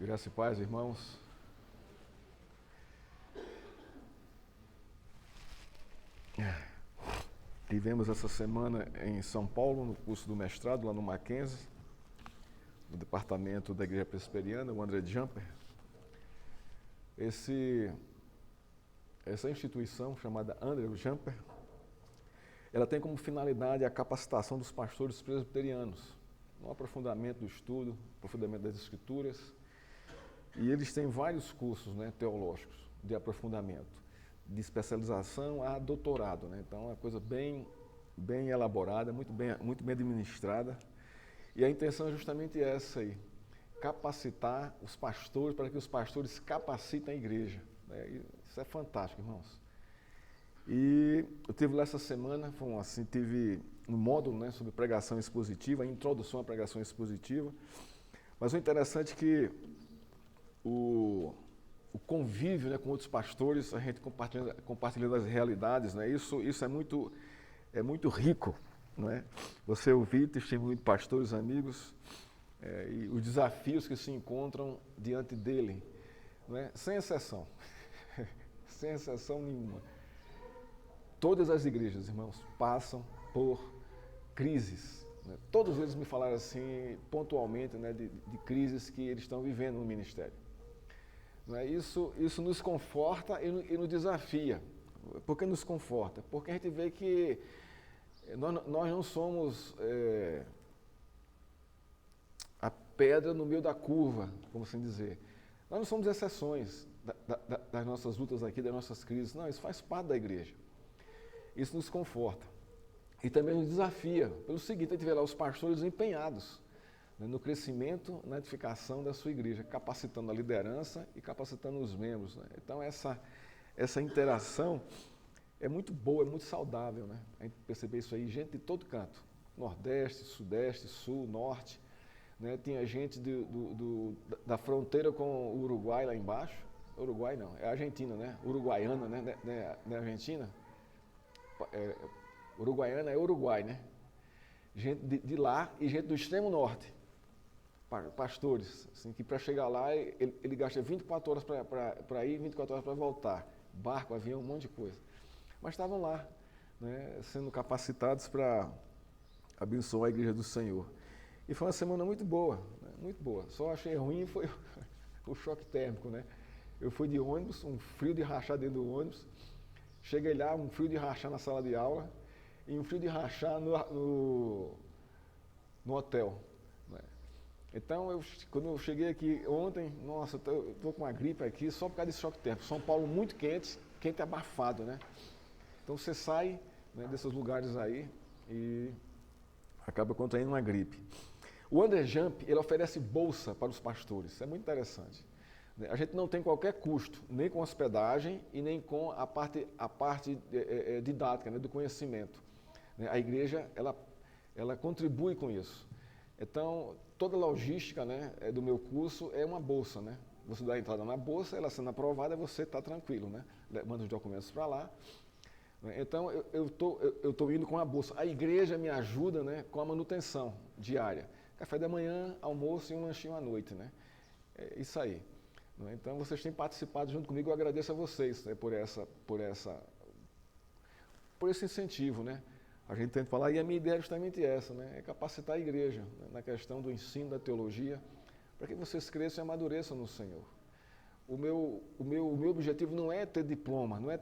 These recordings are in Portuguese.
Graça e paz, irmãos. Tivemos essa semana em São Paulo, no curso do mestrado, lá no Mackenzie, no departamento da Igreja Presbiteriana, o André Jumper. Essa instituição, chamada André Jumper, ela tem como finalidade a capacitação dos pastores presbiterianos, no aprofundamento do estudo, aprofundamento das Escrituras. E eles têm vários cursos, né, teológicos de aprofundamento, de especialização a doutorado, né? Então é uma coisa bem elaborada, muito bem administrada. E a intenção é justamente essa aí, capacitar os pastores para que os pastores capacitem a igreja, né? Isso é fantástico, irmãos. E eu tive lá essa semana, tive um módulo, né, sobre pregação expositiva, a introdução à pregação expositiva. Mas o interessante é que o convívio, né, com outros pastores, a gente compartilhando as realidades, né, isso é muito rico, não é? Você ouvir testemunho de pastores, amigos, e os desafios que se encontram diante dele, não é? Sem exceção, sem exceção nenhuma. Todas as igrejas, irmãos, passam por crises, né? Todos eles me falaram assim, pontualmente, né, de crises que eles estão vivendo no ministério. Isso nos conforta e nos desafia. Por que nos conforta? Porque a gente vê que nós não somos a pedra no meio da curva, como assim dizer. Nós não somos exceções das nossas lutas aqui, das nossas crises. Não, isso faz parte da igreja. Isso nos conforta. E também nos desafia. Pelo seguinte, a gente vê lá os pastores empenhados no crescimento, na edificação da sua igreja, capacitando a liderança e capacitando os membros, né? Então essa interação é muito boa, é muito saudável, né? A gente percebe isso aí, gente de todo canto, Nordeste, Sudeste, Sul, Norte, né? Tinha gente da fronteira com o Uruguai lá embaixo, Uruguai não, é Argentina, né? Uruguaiana, né? Não é Argentina? Uruguaiana é Uruguai, né? Gente de lá e gente do extremo norte. Pastores, assim, que para chegar lá ele gasta 24 horas para ir, 24 horas para voltar, barco, avião, um monte de coisa. Mas estavam lá, né, sendo capacitados para abençoar a igreja do Senhor. E foi uma semana muito boa, né, muito boa. Só achei ruim foi o choque térmico, né? Eu fui de ônibus, um frio de rachar dentro do ônibus, cheguei lá, um frio de rachar na sala de aula e um frio de rachar no hotel. Então, quando eu cheguei aqui ontem, nossa, eu estou com uma gripe aqui só por causa desse choque térmico. São Paulo muito quente, quente abafado, né? Então você sai, né, desses lugares aí e acaba contraindo uma gripe. O André Jump, ele oferece bolsa para os pastores, isso é muito interessante. A gente não tem qualquer custo, nem com hospedagem e nem com a parte didática, né, do conhecimento. A igreja, ela contribui com isso. Então, toda a logística, né, do meu curso é uma bolsa, né? Você dá a entrada na bolsa, ela sendo aprovada, você está tranquilo, né? Manda os documentos para lá. Então, eu estou indo com a bolsa. A igreja me ajuda, né, com a manutenção diária. Café da manhã, almoço e um lanchinho à noite, né? É isso aí. Então, vocês têm participado junto comigo, eu agradeço a vocês, né, por esse incentivo, né? A gente tenta falar, e a minha ideia é justamente essa, né? É capacitar a igreja, né, na questão do ensino da teologia, para que vocês cresçam e amadureçam no Senhor. O meu objetivo não é ter diploma, não é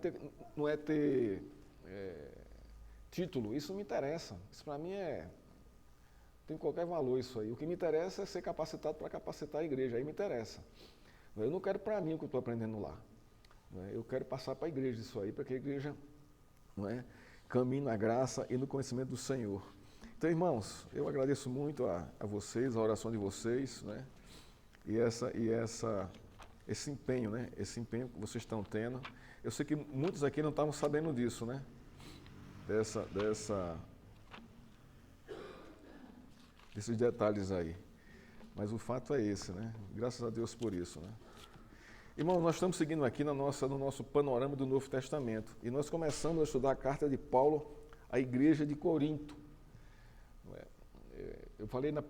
ter título, isso não me interessa. Isso para mim tem qualquer valor isso aí. O que me interessa é ser capacitado para capacitar a igreja, aí me interessa. Eu não quero para mim o que eu estou aprendendo lá. Eu quero passar para a igreja isso aí, para que a igreja, não é, caminhe na graça e no conhecimento do Senhor. Então, irmãos, eu agradeço muito a vocês, a oração de vocês, né? E esse empenho, né? Esse empenho que vocês estão tendo. Eu sei que muitos aqui não estavam sabendo disso, né? Desses detalhes aí. Mas o fato é esse, né? Graças a Deus por isso, né? Irmãos, nós estamos seguindo aqui no nosso panorama do Novo Testamento. E nós começamos a estudar a carta de Paulo à igreja de Corinto. eu falei na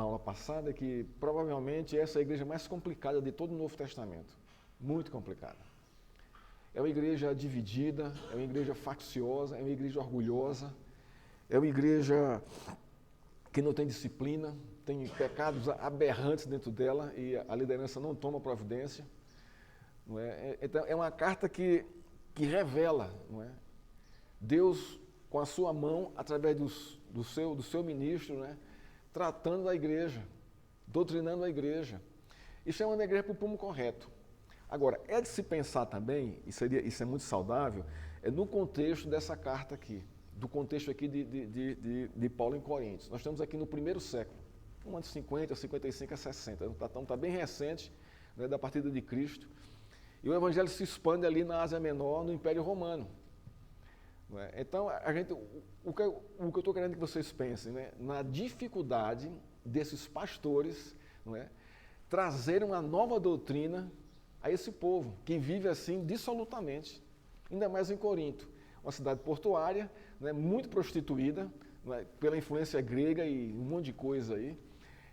aula passada que provavelmente essa é a igreja mais complicada de todo o Novo Testamento. Muito complicada. É uma igreja dividida, é uma igreja facciosa, é uma igreja orgulhosa, é uma igreja que não tem disciplina, tem pecados aberrantes dentro dela e a liderança não toma providência. Não é? Então, é uma carta que revela, não é? Deus com a sua mão, através do seu ministro, né? Tratando a igreja, doutrinando a igreja e chamando a igreja para o prumo correto. Agora, é de se pensar também, isso é muito saudável, é no contexto dessa carta aqui, do contexto aqui de Paulo em Coríntios. Nós estamos aqui no primeiro século, um ano de 50, 55 a 60, então está bem recente, né, da partida de Cristo, e o evangelho se expande ali na Ásia Menor, no Império Romano. Não é? Então, o que eu estou querendo que vocês pensem, né, na dificuldade desses pastores, não é, trazerem uma nova doutrina a esse povo, que vive assim dissolutamente, ainda mais em Corinto, uma cidade portuária, né, muito prostituída, né, pela influência grega e um monte de coisa aí.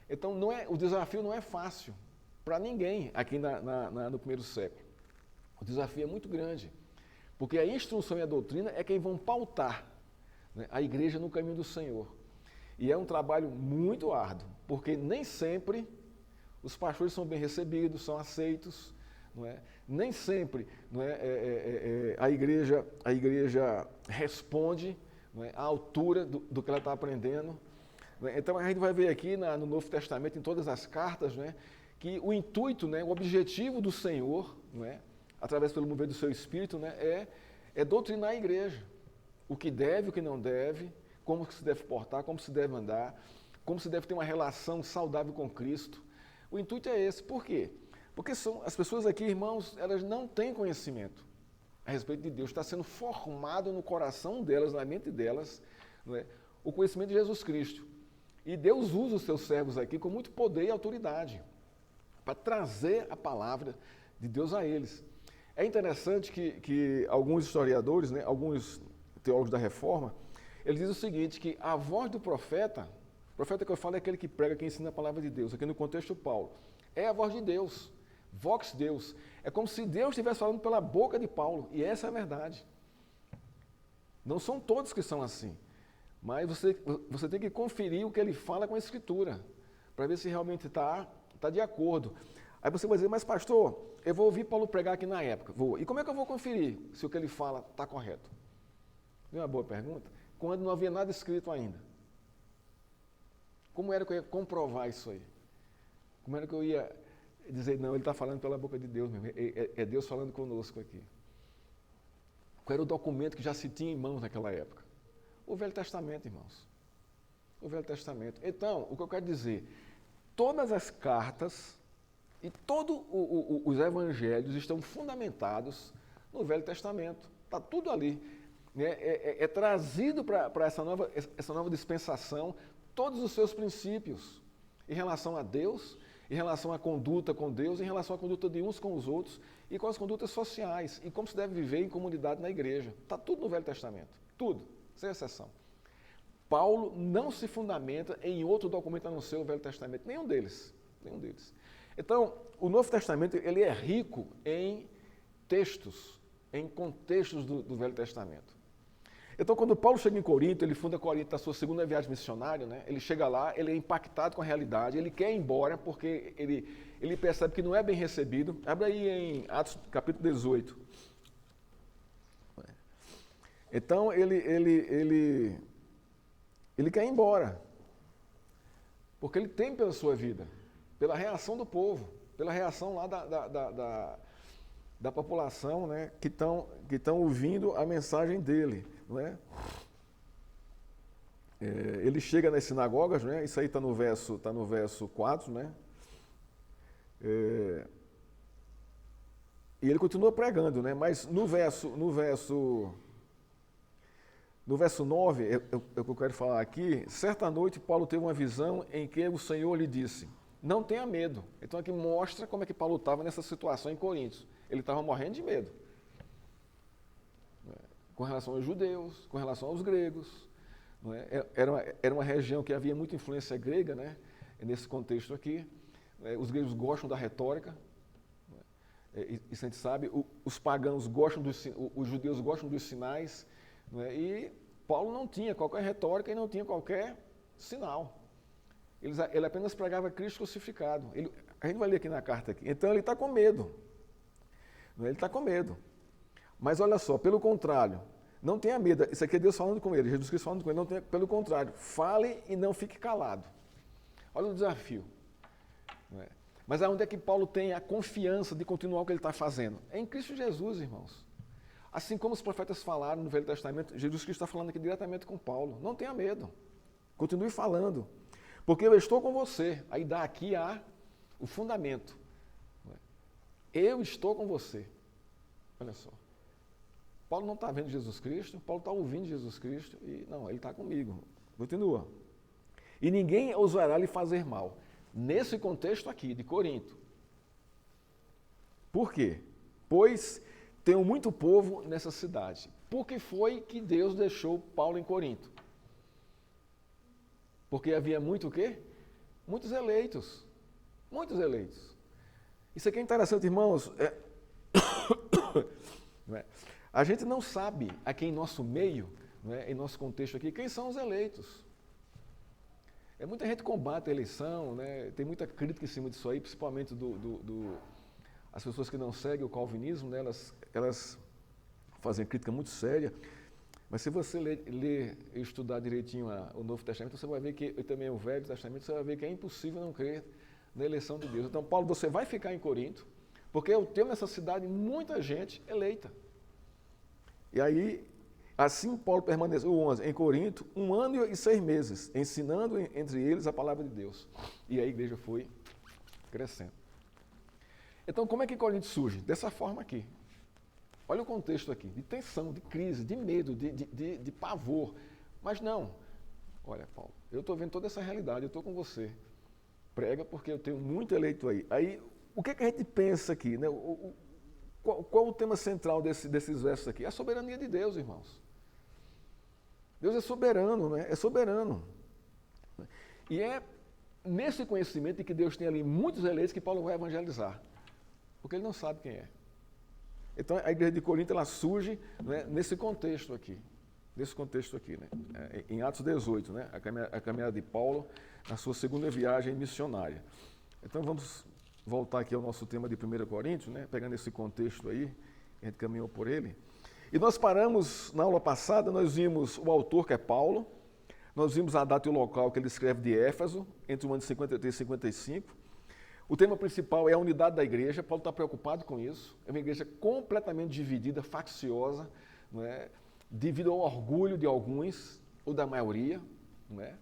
Então, o desafio não é fácil para ninguém aqui no primeiro século. O desafio é muito grande, porque a instrução e a doutrina é quem vão pautar, né, a igreja no caminho do Senhor. E é um trabalho muito árduo, porque nem sempre os pastores são bem recebidos, são aceitos. Não é? Nem sempre, não é, a igreja responde, não é, à altura do que ela está aprendendo. Não é? Então a gente vai ver aqui no Novo Testamento, em todas as cartas, não é, que o intuito, né, o objetivo do Senhor, não é, através pelo mover do seu Espírito, né, é doutrinar a igreja. O que deve, o que não deve, como se deve portar, como se deve andar, como se deve ter uma relação saudável com Cristo. O intuito é esse. Por quê? Porque as pessoas aqui, irmãos, elas não têm conhecimento a respeito de Deus. Está sendo formado no coração delas, na mente delas, não é, o conhecimento de Jesus Cristo. E Deus usa os seus servos aqui com muito poder e autoridade para trazer a palavra de Deus a eles. É interessante que alguns historiadores, né, alguns teólogos da Reforma, eles dizem o seguinte, que a voz do profeta, o profeta que eu falo é aquele que prega, que ensina a palavra de Deus, aqui no contexto Paulo, é a voz de Deus. Vox Deus. É como se Deus estivesse falando pela boca de Paulo. E essa é a verdade. Não são todos que são assim. Mas você tem que conferir o que ele fala com a Escritura, para ver se realmente está de acordo. Aí você vai dizer, mas pastor, eu vou ouvir Paulo pregar aqui na época. Vou. E como é que eu vou conferir se o que ele fala está correto? Não é uma boa pergunta? Quando não havia nada escrito ainda. Como era que eu ia comprovar isso aí? Como era que eu ia dizer, não, ele está falando pela boca de Deus mesmo, é Deus falando conosco aqui. Qual era o documento que já se tinha em mãos naquela época? O Velho Testamento, irmãos. O Velho Testamento. Então, o que eu quero dizer, todas as cartas e todos os evangelhos estão fundamentados no Velho Testamento. Está tudo ali. Né? É trazido para essa nova dispensação todos os seus princípios em relação a Deus, em relação à conduta com Deus, em relação à conduta de uns com os outros e com as condutas sociais e como se deve viver em comunidade na igreja. Está tudo no Velho Testamento, tudo, sem exceção. Paulo não se fundamenta em outro documento a não ser o Velho Testamento, nenhum deles. Então, o Novo Testamento ele é rico em textos, em contextos do Velho Testamento. Então, quando Paulo chega em Corinto, ele funda Corinto na sua segunda viagem missionária, né? Ele chega lá, ele é impactado com a realidade, ele quer ir embora porque ele percebe que não é bem recebido. Abre aí em Atos capítulo 18. Então, ele quer ir embora, porque ele teme pela sua vida, pela reação do povo, pela reação lá da população, né, que estão ouvindo a mensagem dele. Não é? Ele chega nas sinagogas, né? Isso aí está no verso 4, né? E ele continua pregando, né? Mas no verso 9, é o que eu quero falar aqui, certa noite Paulo teve uma visão em que o Senhor lhe disse, não tenha medo. Então aqui mostra como é que Paulo estava nessa situação em Coríntios. Ele estava morrendo de medo. Com relação aos judeus, com relação aos gregos, não é? Era uma região que havia muita influência grega, né? Nesse contexto aqui. Os gregos gostam da retórica, isso a gente sabe. Os pagãos gostam os judeus gostam dos sinais, não é? E Paulo não tinha qualquer retórica e não tinha qualquer sinal. Ele apenas pregava Cristo crucificado. A gente vai ler aqui na carta aqui. Então ele está com medo. Ele está com medo. Mas olha só, pelo contrário, não tenha medo. Isso aqui é Deus falando com ele, Jesus Cristo falando com ele. Não tenha, pelo contrário, fale e não fique calado. Olha o desafio. Mas aonde é que Paulo tem a confiança de continuar o que ele está fazendo? É em Cristo Jesus, irmãos. Assim como os profetas falaram no Velho Testamento, Jesus Cristo está falando aqui diretamente com Paulo. Não tenha medo. Continue falando. Porque eu estou com você. Aí dá aqui o fundamento. Eu estou com você. Olha só. Paulo não está vendo Jesus Cristo, Paulo está ouvindo Jesus Cristo e não, ele está comigo. Continua. E ninguém ousará lhe fazer mal. Nesse contexto aqui, de Corinto. Por quê? Pois tenho muito povo nessa cidade. Por que foi que Deus deixou Paulo em Corinto? Porque havia muito o quê? Muitos eleitos. Muitos eleitos. Isso aqui é interessante, irmãos. A gente não sabe aqui em nosso meio, em nosso contexto aqui, quem são os eleitos. Muita gente combate a eleição, né? Tem muita crítica em cima disso aí, principalmente as pessoas que não seguem o calvinismo, né? Elas fazem crítica muito séria. Mas se você ler e estudar direitinho o Novo Testamento, você vai ver que, e também o Velho Testamento, você vai ver que é impossível não crer na eleição de Deus. Então, Paulo, você vai ficar em Corinto, porque eu tenho nessa cidade muita gente eleita. E aí, assim Paulo permaneceu, 11, em Corinto, 1 ano e 6 meses, ensinando entre eles a palavra de Deus. E a igreja foi crescendo. Então, como é que Corinto surge? Dessa forma aqui. Olha o contexto aqui, de tensão, de crise, de medo, de pavor. Mas não, olha, Paulo, eu estou vendo toda essa realidade, eu estou com você. Prega porque eu tenho muito eleito aí. Aí, o que a gente pensa aqui? Né? Qual o tema central desses versos aqui? A soberania de Deus, irmãos. Deus é soberano, né? É soberano. E é nesse conhecimento de que Deus tem ali muitos eleitos que Paulo vai evangelizar. Porque ele não sabe quem é. Então, a igreja de Corinto, ela surge, né, nesse contexto aqui. Né? Em Atos 18, né? A caminhada de Paulo na sua segunda viagem missionária. Então, vamos voltar aqui ao nosso tema de 1 Coríntios, né? Pegando esse contexto aí, a gente caminhou por ele. E nós paramos, na aula passada, nós vimos o autor, que é Paulo, nós vimos a data e o local que ele escreve de Éfeso, entre o ano de 53 e 55. O tema principal é a unidade da igreja. Paulo está preocupado com isso. É uma igreja completamente dividida, facciosa, não é? Devido ao orgulho de alguns, ou da maioria. Não é?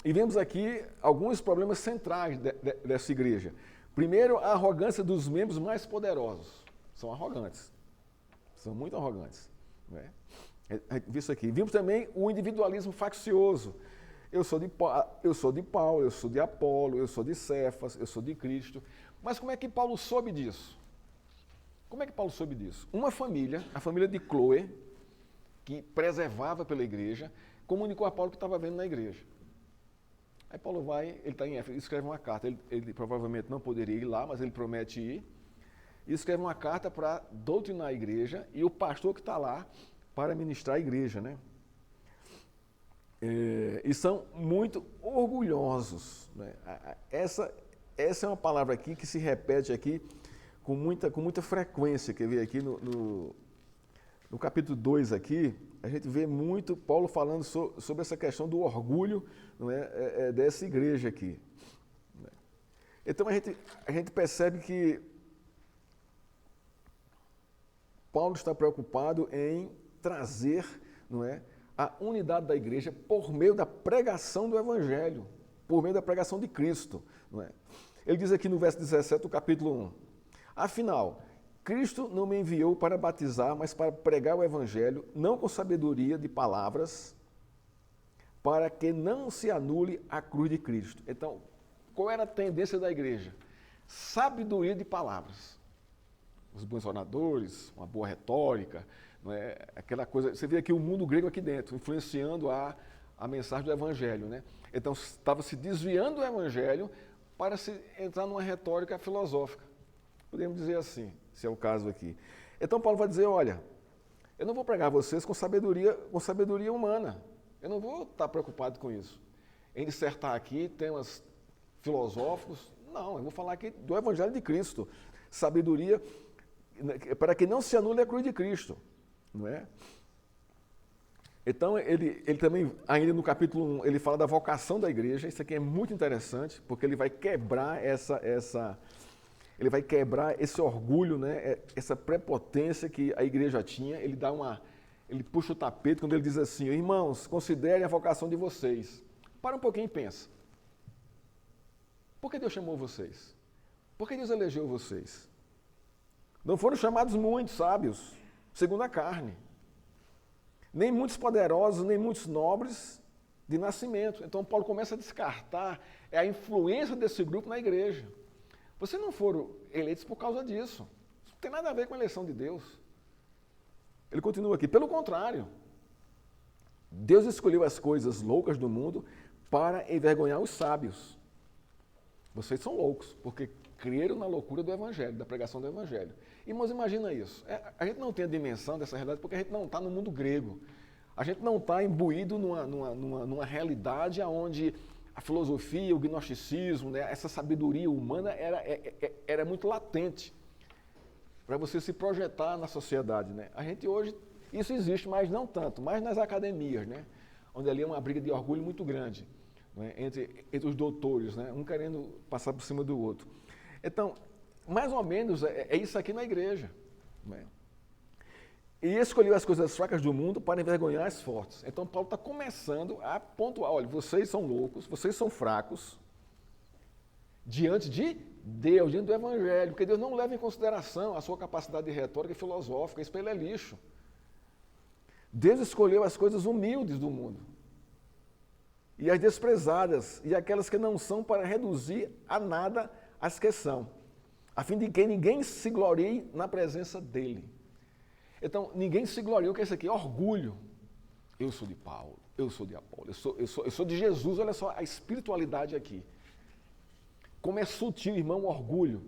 E vemos aqui alguns problemas centrais dessa igreja. Primeiro, a arrogância dos membros mais poderosos. São arrogantes. São muito arrogantes. Não é? Isso aqui. Vimos também o individualismo faccioso. Eu sou de Paulo, eu sou de Apolo, eu sou de Cefas, eu sou de Cristo. Mas como é que Paulo soube disso? Como é que Paulo soube disso? Uma família, a família de Cloé, que preservava pela igreja, comunicou a Paulo o que estava vendo na igreja. Aí Paulo vai, ele está em Éfeso, escreve uma carta. Ele provavelmente não poderia ir lá, mas ele promete ir. E escreve uma carta para doutrinar a igreja e o pastor que está lá para ministrar a igreja, né? E são muito orgulhosos. Né? Essa é uma palavra aqui que se repete aqui com muita frequência. Quer ver aqui no capítulo 2 aqui, a gente vê muito Paulo falando sobre essa questão do orgulho, não é, dessa igreja aqui. Então a gente percebe que Paulo está preocupado em trazer, não é, a unidade da igreja por meio da pregação do Evangelho, por meio da pregação de Cristo. Não é? Ele diz aqui no verso 17 do capítulo 1, afinal, Cristo não me enviou para batizar, mas para pregar o Evangelho, não com sabedoria de palavras, para que não se anule a cruz de Cristo. Então, qual era a tendência da igreja? Sabedoria de palavras. Os bons oradores, uma boa retórica, Não é? Aquela coisa, você vê aqui o mundo grego aqui dentro, influenciando a mensagem do Evangelho. Né? Então, estava se desviando do Evangelho para se entrar numa retórica filosófica. Podemos dizer assim, se é o caso aqui. Então, Paulo vai dizer, olha, eu não vou pregar vocês com sabedoria humana. Eu não vou estar preocupado com isso. Em dissertar aqui temas filosóficos, não, eu vou falar aqui do Evangelho de Cristo. Sabedoria, para que não se anule a cruz de Cristo. Não é? Então, ele também, ainda no capítulo 1, ele fala da vocação da igreja. Isso aqui é muito interessante, porque ele vai quebrar ele vai quebrar esse orgulho, né? Essa prepotência que a igreja tinha. Ele puxa o tapete quando ele diz assim, irmãos, considerem a vocação de vocês. Para um pouquinho e pensa. Por que Deus chamou vocês? Por que Deus elegeu vocês? Não foram chamados muitos sábios, segundo a carne. Nem muitos poderosos, nem muitos nobres de nascimento. Então, Paulo começa a descartar a influência desse grupo na igreja. Vocês não foram eleitos por causa disso. Isso não tem nada a ver com a eleição de Deus. Ele continua aqui. Pelo contrário, Deus escolheu as coisas loucas do mundo para envergonhar os sábios. Vocês são loucos, porque creram na loucura do Evangelho, da pregação do Evangelho. Irmãos, imagina isso. A gente não tem a dimensão dessa realidade porque a gente não está no mundo grego. A gente não está imbuído numa realidade onde a filosofia, o gnosticismo, né, essa sabedoria humana era muito latente para você se projetar na sociedade. Né? A gente hoje, isso existe, mas não tanto, mais nas academias, né, onde ali é uma briga de orgulho muito grande, né, entre os doutores, né, um querendo passar por cima do outro. Então, mais ou menos é isso aqui na igreja. Né? E escolheu as coisas fracas do mundo para envergonhar as fortes. Então, Paulo está começando a pontuar, olha, vocês são loucos, vocês são fracos, diante de Deus, diante do Evangelho, porque Deus não leva em consideração a sua capacidade de retórica e filosófica, isso para ele é lixo. Deus escolheu as coisas humildes do mundo, e as desprezadas, e aquelas que não são, para reduzir a nada as que são, a fim de que ninguém se glorie na presença dele. Então, ninguém se gloria, o que é isso aqui? Orgulho. Eu sou de Paulo, eu sou de Apolo, eu sou de Jesus, olha só a espiritualidade aqui. Como é sutil, irmão, o orgulho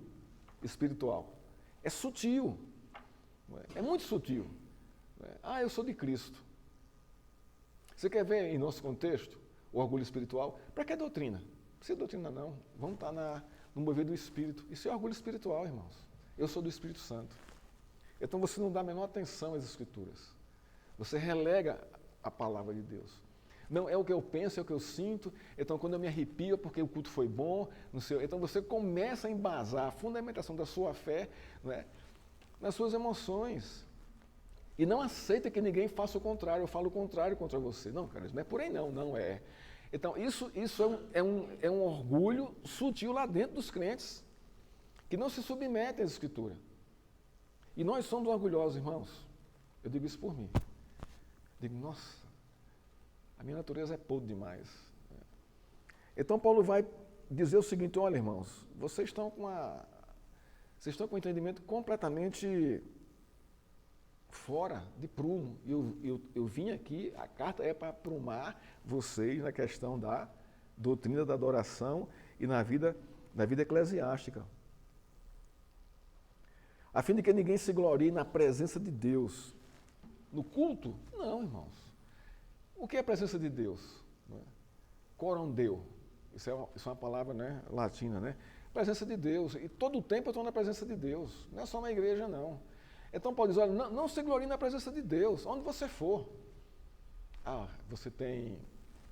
espiritual. É sutil, é muito sutil. Ah, eu sou de Cristo. Você quer ver em nosso contexto o orgulho espiritual? Para que doutrina? Não precisa de doutrina não, vamos estar no mover do Espírito. Isso é orgulho espiritual, irmãos. Eu sou do Espírito Santo. Então você não dá a menor atenção às Escrituras. Você relega a palavra de Deus. Não, é o que eu penso, é o que eu sinto. Então quando eu me arrepio é porque o culto foi bom. Então você começa a embasar a fundamentação da sua fé, né, nas suas emoções. E não aceita que ninguém faça o contrário. Eu falo o contrário contra você. Não, cara, isso não é por aí não é. Então isso é um orgulho sutil lá dentro dos crentes, que não se submetem às Escrituras. E nós somos orgulhosos, irmãos. Eu digo isso por mim. Digo, nossa, a minha natureza é podre demais. Então Paulo vai dizer o seguinte, olha, irmãos, vocês estão com um entendimento completamente fora de prumo. Eu vim aqui, a carta é para aprumar vocês na questão da doutrina da adoração e na vida eclesiástica. A fim de que ninguém se glorie na presença de Deus. No culto? Não, irmãos. O que é a presença de Deus? Coram Deo. Isso é uma palavra, né, latina, né? Presença de Deus. E todo o tempo eu estou na presença de Deus. Não é só na igreja, não. Então Paulo diz, olha, não se glorie na presença de Deus, onde você for. Ah, você tem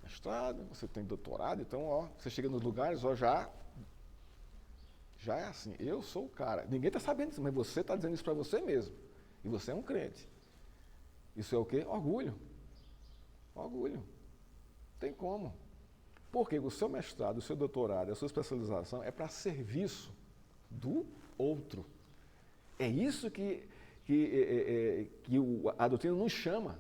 mestrado, você tem doutorado, então, ó, você chega nos lugares, ó, já é assim, eu sou o cara. Ninguém está sabendo disso, mas você está dizendo isso para você mesmo. E você é um crente. Isso é o quê? Orgulho. Orgulho. Tem como. Porque o seu mestrado, o seu doutorado, a sua especialização é para serviço do outro. É isso que a doutrina nos chama.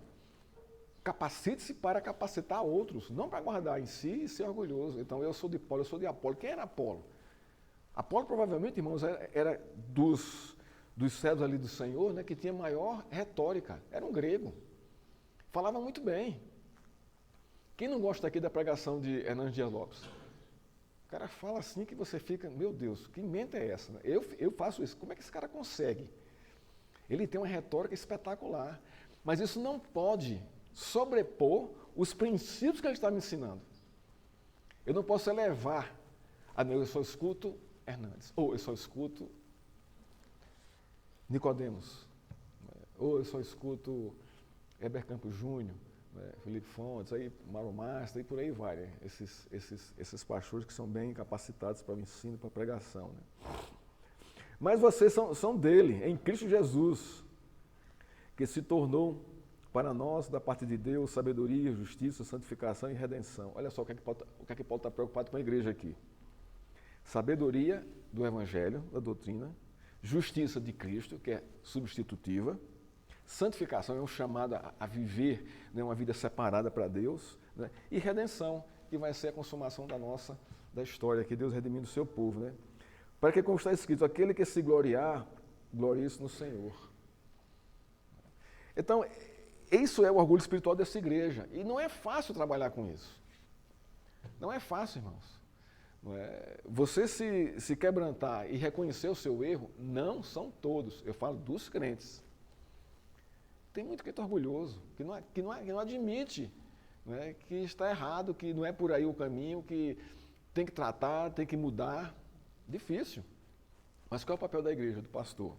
Capacite-se para capacitar outros, não para guardar em si e ser orgulhoso. Então, eu sou de Paulo, eu sou de Apolo. Quem era Apolo? Apolo, provavelmente, irmãos, era dos servos ali do Senhor, né, que tinha maior retórica. Era um grego. Falava muito bem. Quem não gosta aqui da pregação de Hernandes Dias Lopes? O cara fala assim que você fica, meu Deus, que mente é essa? Eu faço isso. Como é que esse cara consegue? Ele tem uma retórica espetacular. Mas isso não pode sobrepor os princípios que ele está me ensinando. Eu não posso elevar. Eu só escuto Hernandes. Ou eu só escuto Nicodemos. Ou eu só escuto Heber Campos Júnior, Felipe Fontes, aí, Mauro Master, e por aí vai. Né? Esses pastores que são bem capacitados para o ensino, para a pregação. Né? Mas vocês são dele, em Cristo Jesus, que se tornou para nós, da parte de Deus, sabedoria, justiça, santificação e redenção. Olha só o que é que Paulo está preocupado com a igreja aqui. Sabedoria do Evangelho, da doutrina, justiça de Cristo, que é substitutiva, santificação é um chamado a viver, né, uma vida separada para Deus, né, e redenção, que vai ser a consumação da história, que Deus redimindo o seu povo. Né? Para que, como está escrito, aquele que se gloriar, glorie-se no Senhor. Então, isso é o orgulho espiritual dessa igreja. E não é fácil trabalhar com isso. Não é fácil, irmãos. Não é? Você se quebrantar e reconhecer o seu erro, não são todos. Eu falo dos crentes. Tem muito crente orgulhoso, que não admite, não é, que está errado, que não é por aí o caminho, que tem que tratar, tem que mudar. Difícil. Mas qual é o papel da igreja, do pastor?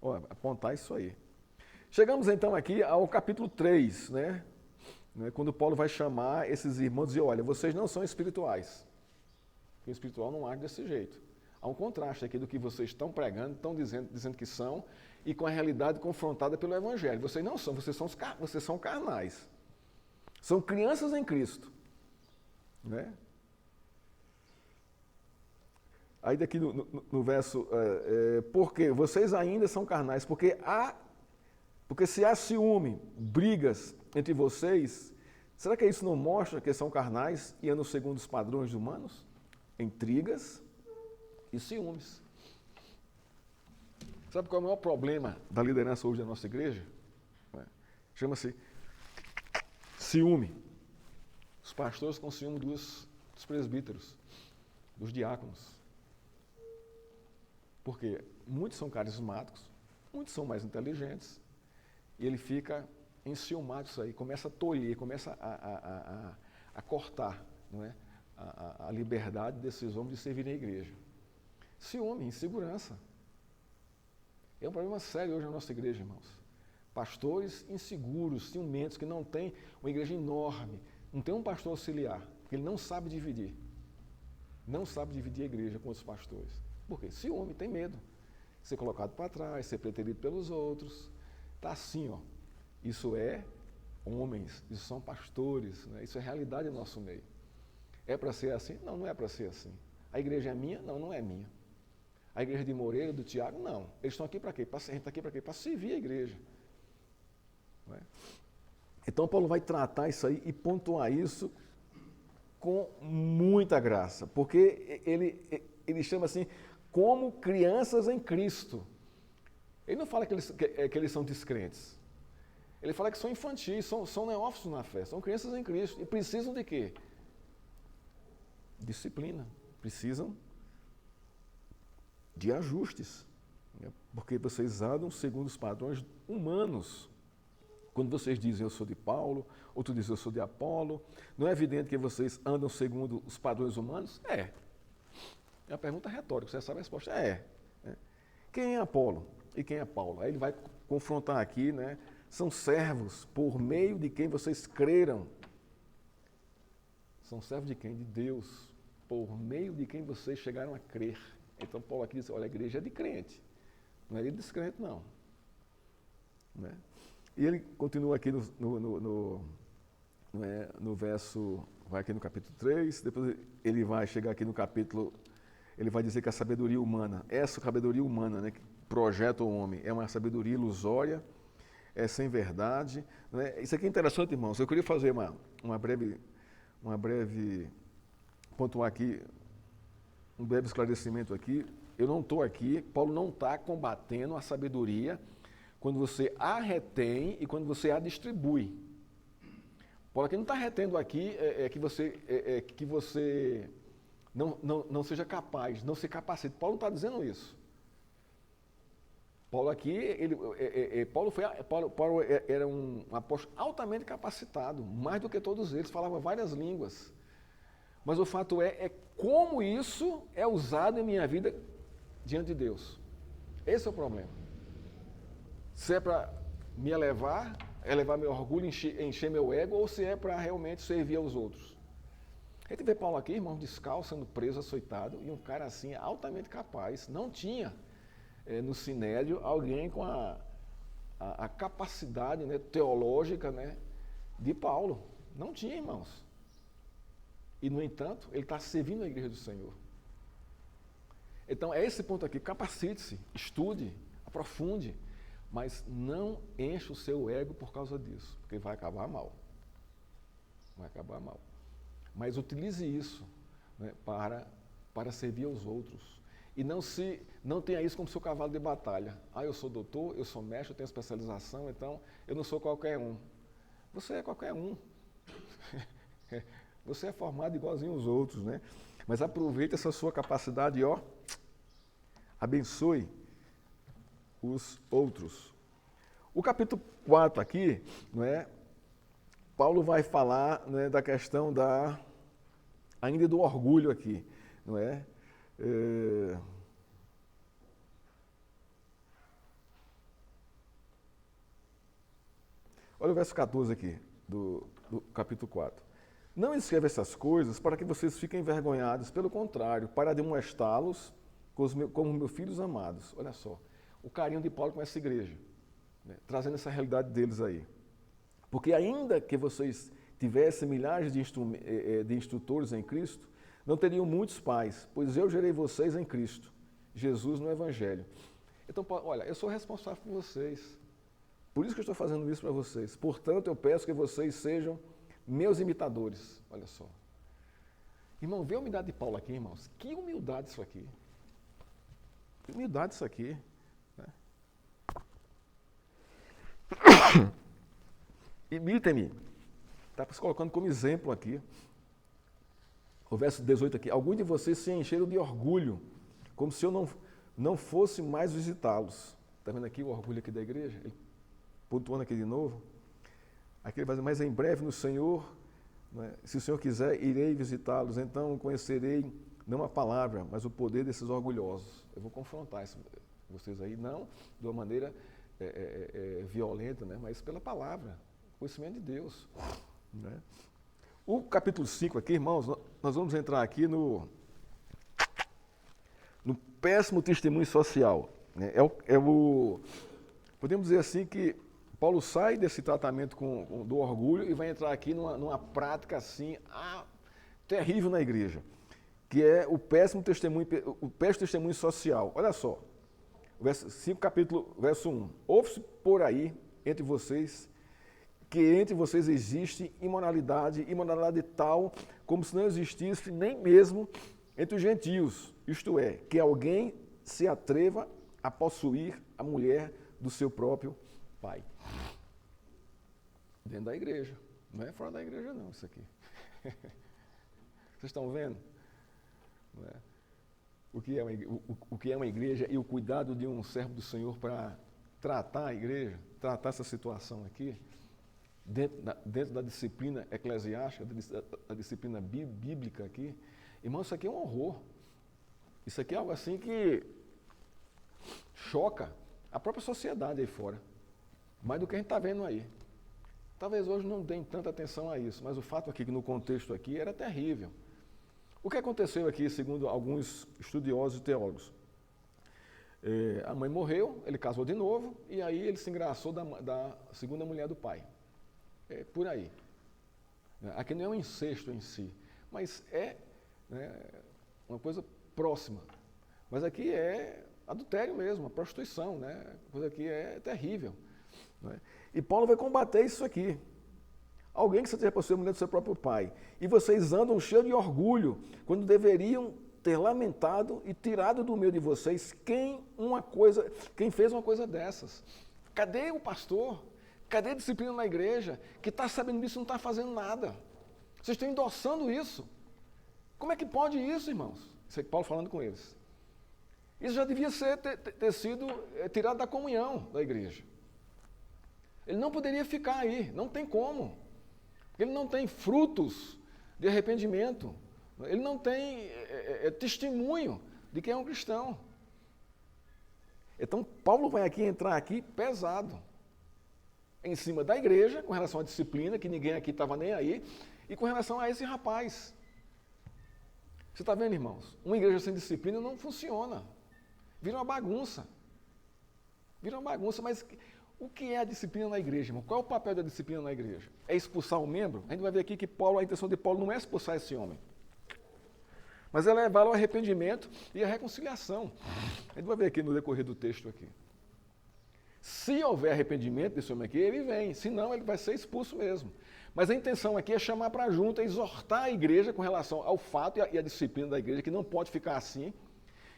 Olha, apontar isso aí. Chegamos então aqui ao capítulo 3, né? Quando Paulo vai chamar esses irmãos e dizer, olha, vocês não são espirituais. Porque o espiritual não age desse jeito. Há um contraste aqui do que vocês estão pregando, estão dizendo que são, e com a realidade confrontada pelo Evangelho. Vocês não são, vocês são carnais. São crianças em Cristo. Né? Aí daqui no verso, porque vocês ainda são carnais, porque se há ciúme, brigas entre vocês, será que isso não mostra que são carnais e andam segundo os padrões humanos? Intrigas e ciúmes. Sabe qual é o maior problema da liderança hoje da nossa igreja? Chama-se ciúme. Os pastores com ciúme dos presbíteros, dos diáconos. Porque muitos são carismáticos, muitos são mais inteligentes, e ele fica enciumado isso aí, começa a tolher, começa a cortar, não é? A liberdade desses homens de servirem a igreja. Ciúme, insegurança. É um problema sério hoje na nossa igreja, irmãos. Pastores inseguros, ciumentos, que não têm uma igreja enorme, não tem um pastor auxiliar, porque ele não sabe dividir. Não sabe dividir a igreja com outros pastores. Por quê? Ciúme, tem medo. Ser colocado para trás, ser preterido pelos outros. Está assim, ó. Isso é homens, isso são pastores, né? Isso é realidade no nosso meio. É para ser assim? Não, não é para ser assim. A igreja é minha? Não, não é minha. A igreja de Moreira, do Tiago? Não. Eles estão aqui para quê? A gente está aqui para quê? Para servir a igreja. Não é? Então, Paulo vai tratar isso aí e pontuar isso com muita graça, porque ele chama assim, como crianças em Cristo. Ele não fala que eles são descrentes. Ele fala que são infantis, são neófitos na fé, são crianças em Cristo. E precisam de quê? Disciplina. Precisam de ajustes. Né? Porque vocês andam segundo os padrões humanos. Quando vocês dizem eu sou de Paulo, outro diz eu sou de Apolo, não é evidente que vocês andam segundo os padrões humanos? É. É uma pergunta retórica, você sabe a resposta? É. Quem é Apolo e quem é Paulo? Aí ele vai confrontar aqui, né? São servos por meio de quem vocês creram. São servos de quem? De Deus. Por meio de quem vocês chegaram a crer. Então Paulo aqui diz, olha, a igreja é de crente. Não é de descrente, não. Né? E ele continua aqui no verso, vai aqui no capítulo 3, depois ele vai chegar aqui no capítulo, ele vai dizer que a sabedoria humana, essa sabedoria humana, né, que projeta o homem, é uma sabedoria ilusória, é sem verdade. Né? Isso aqui é interessante, irmãos. Eu queria fazer uma breve pontuar aqui, um breve esclarecimento aqui, eu não estou aqui, Paulo não está combatendo a sabedoria quando você a retém e quando você a distribui. Paulo aqui não está retendo aqui que você não seja capaz, não se capacite. Paulo não está dizendo isso. Paulo aqui, Paulo era um apóstolo altamente capacitado, mais do que todos eles, falava várias línguas. Mas o fato é como isso é usado em minha vida diante de Deus. Esse é o problema. Se é para me elevar meu orgulho, encher meu ego, ou se é para realmente servir aos outros. A gente vê Paulo aqui, irmão, descalço, sendo preso, açoitado, e um cara assim, altamente capaz, não tinha no Sinédrio alguém com a capacidade, né, teológica, né, de Paulo. Não tinha, irmãos. E, no entanto, ele está servindo a igreja do Senhor. Então, é esse ponto aqui. Capacite-se, estude, aprofunde, mas não enche o seu ego por causa disso, porque vai acabar mal. Vai acabar mal. Mas utilize isso, né, para servir aos outros. E não tenha isso como seu cavalo de batalha. Eu sou doutor, eu sou mestre, eu tenho especialização, então eu não sou qualquer um. Você é qualquer um. Você é formado igualzinho aos outros, né? Mas aproveite essa sua capacidade e, abençoe os outros. O capítulo 4 aqui, não é? Paulo vai falar, né, da questão ainda do orgulho aqui, não é? Olha o verso 14 aqui, do capítulo 4. Não escreva essas coisas para que vocês fiquem envergonhados, pelo contrário, para demonstrá-los como meus filhos amados. Olha só, o carinho de Paulo com essa igreja, né, trazendo essa realidade deles aí. Porque ainda que vocês tivessem milhares de instrutores em Cristo, não teriam muitos pais, pois eu gerei vocês em Cristo, Jesus no Evangelho. Então, olha, eu sou responsável por vocês. Por isso que eu estou fazendo isso para vocês. Portanto, eu peço que vocês sejam meus imitadores. Olha só. Irmão, vê a humildade de Paulo aqui, irmãos. Que humildade isso aqui. Que humildade isso aqui. Né? Imitem-me. Está se colocando como exemplo aqui. O verso 18 aqui. Alguns de vocês se encheram de orgulho, como se eu não fosse mais visitá-los. Está vendo aqui o orgulho aqui da igreja? Ele pontuando aqui de novo. Aqui ele vai dizer, mas em breve no Senhor, né, se o Senhor quiser, irei visitá-los, então conhecerei não a palavra, mas o poder desses orgulhosos. Eu vou confrontar vocês aí, não de uma maneira violenta, né, mas pela palavra, conhecimento de Deus. Né? O capítulo 5 aqui, irmãos, nós vamos entrar aqui no péssimo testemunho social. Né? Podemos dizer assim que Paulo sai desse tratamento do orgulho e vai entrar aqui numa prática assim, terrível na igreja, que é o péssimo testemunho social. Olha só, verso 5, verso 1. Ouve-se por aí, entre vocês, que entre vocês existe imoralidade tal, como se não existisse nem mesmo entre os gentios, isto é, que alguém se atreva a possuir a mulher do seu próprio pai. Dentro da igreja, não é fora da igreja não, isso aqui. Vocês estão vendo? Não é? O que é uma igreja e o cuidado de um servo do Senhor para tratar a igreja, tratar essa situação aqui, dentro da disciplina eclesiástica, da disciplina bíblica aqui. Irmão, isso aqui é um horror. Isso aqui é algo assim que choca a própria sociedade aí fora. Mais do que a gente está vendo aí. Talvez hoje não deem tanta atenção a isso, mas o fato aqui, que no contexto aqui, era terrível. O que aconteceu aqui, segundo alguns estudiosos e teólogos? A mãe morreu, ele casou de novo, e aí ele se engraçou da segunda mulher do pai. Por aí. Aqui não é um incesto em si, mas uma coisa próxima. Mas aqui é adultério mesmo, a prostituição, né? A coisa aqui é terrível. Né? E Paulo vai combater isso aqui. Alguém que se atreva a possuir a mulher do seu próprio pai. E vocês andam cheios de orgulho, quando deveriam ter lamentado e tirado do meio de vocês quem fez uma coisa dessas. Cadê o pastor? Cadê a disciplina na igreja? Que está sabendo disso e não está fazendo nada. Vocês estão endossando isso. Como é que pode isso, irmãos? Isso é Paulo falando com eles. Isso já devia ter sido tirado da comunhão da igreja. Ele não poderia ficar aí, não tem como. Porque ele não tem frutos de arrependimento. Ele não tem testemunho de quem é um cristão. Então, Paulo vai entrar aqui pesado. Em cima da igreja, com relação à disciplina, que ninguém aqui estava nem aí, e com relação a esse rapaz. Você está vendo, irmãos? Uma igreja sem disciplina não funciona. Vira uma bagunça. Vira uma bagunça, mas o que é a disciplina na igreja, irmão? Qual é o papel da disciplina na igreja? É expulsar o membro? A gente vai ver aqui que a intenção de Paulo não é expulsar esse homem, mas é levá-lo ao arrependimento e à reconciliação. A gente vai ver aqui no decorrer do texto aqui. Se houver arrependimento desse homem aqui, ele vem. Se não, ele vai ser expulso mesmo. Mas a intenção aqui é chamar para junto, é exortar a igreja com relação ao fato e à disciplina da igreja, que não pode ficar assim,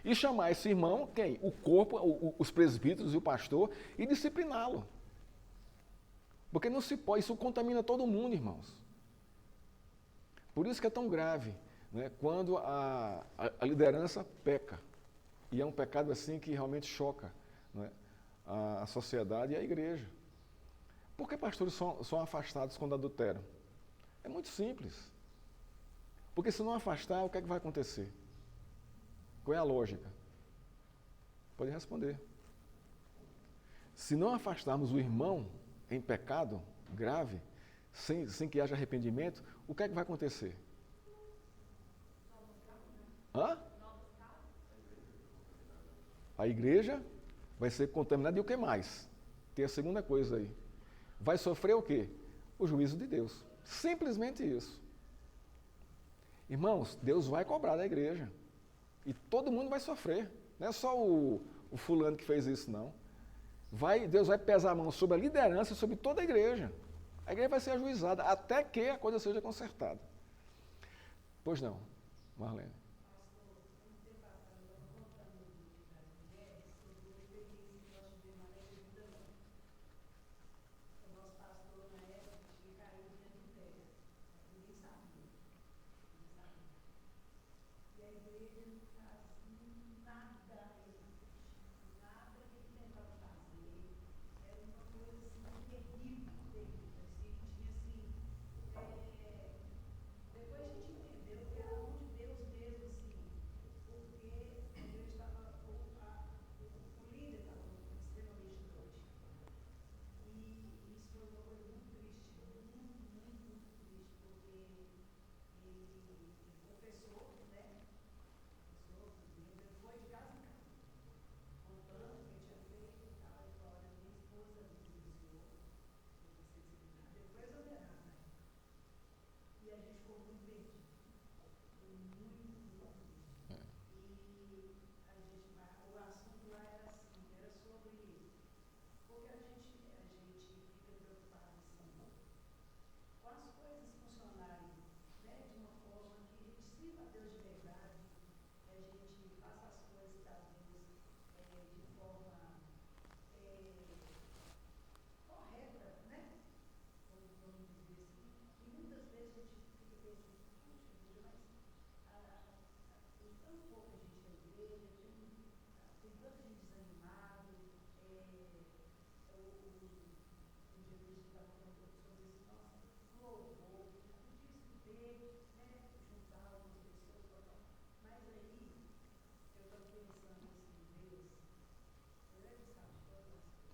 e chamar esse irmão, quem? O corpo, os presbíteros e o pastor, e discipliná-lo. Porque não se pode, isso contamina todo mundo, irmãos. Por isso que é tão grave, né, quando a liderança peca. E é um pecado assim que realmente choca, né, a sociedade e a igreja. Por que pastores são afastados quando adulteram? É muito simples. Porque se não afastar, o que é que vai acontecer? Qual é a lógica? Pode responder. Se não afastarmos o irmão em pecado grave, sem que haja arrependimento, o que é que vai acontecer? Hã? A igreja vai ser contaminada e o que mais? Tem a segunda coisa aí. Vai sofrer o quê? O juízo de Deus. Simplesmente isso. Irmãos, Deus vai cobrar da igreja. E todo mundo vai sofrer. Não é só o fulano que fez isso, não. Deus vai pesar a mão sobre a liderança e sobre toda a igreja. A igreja vai ser ajuizada até que a coisa seja consertada. Pois não, Marlene.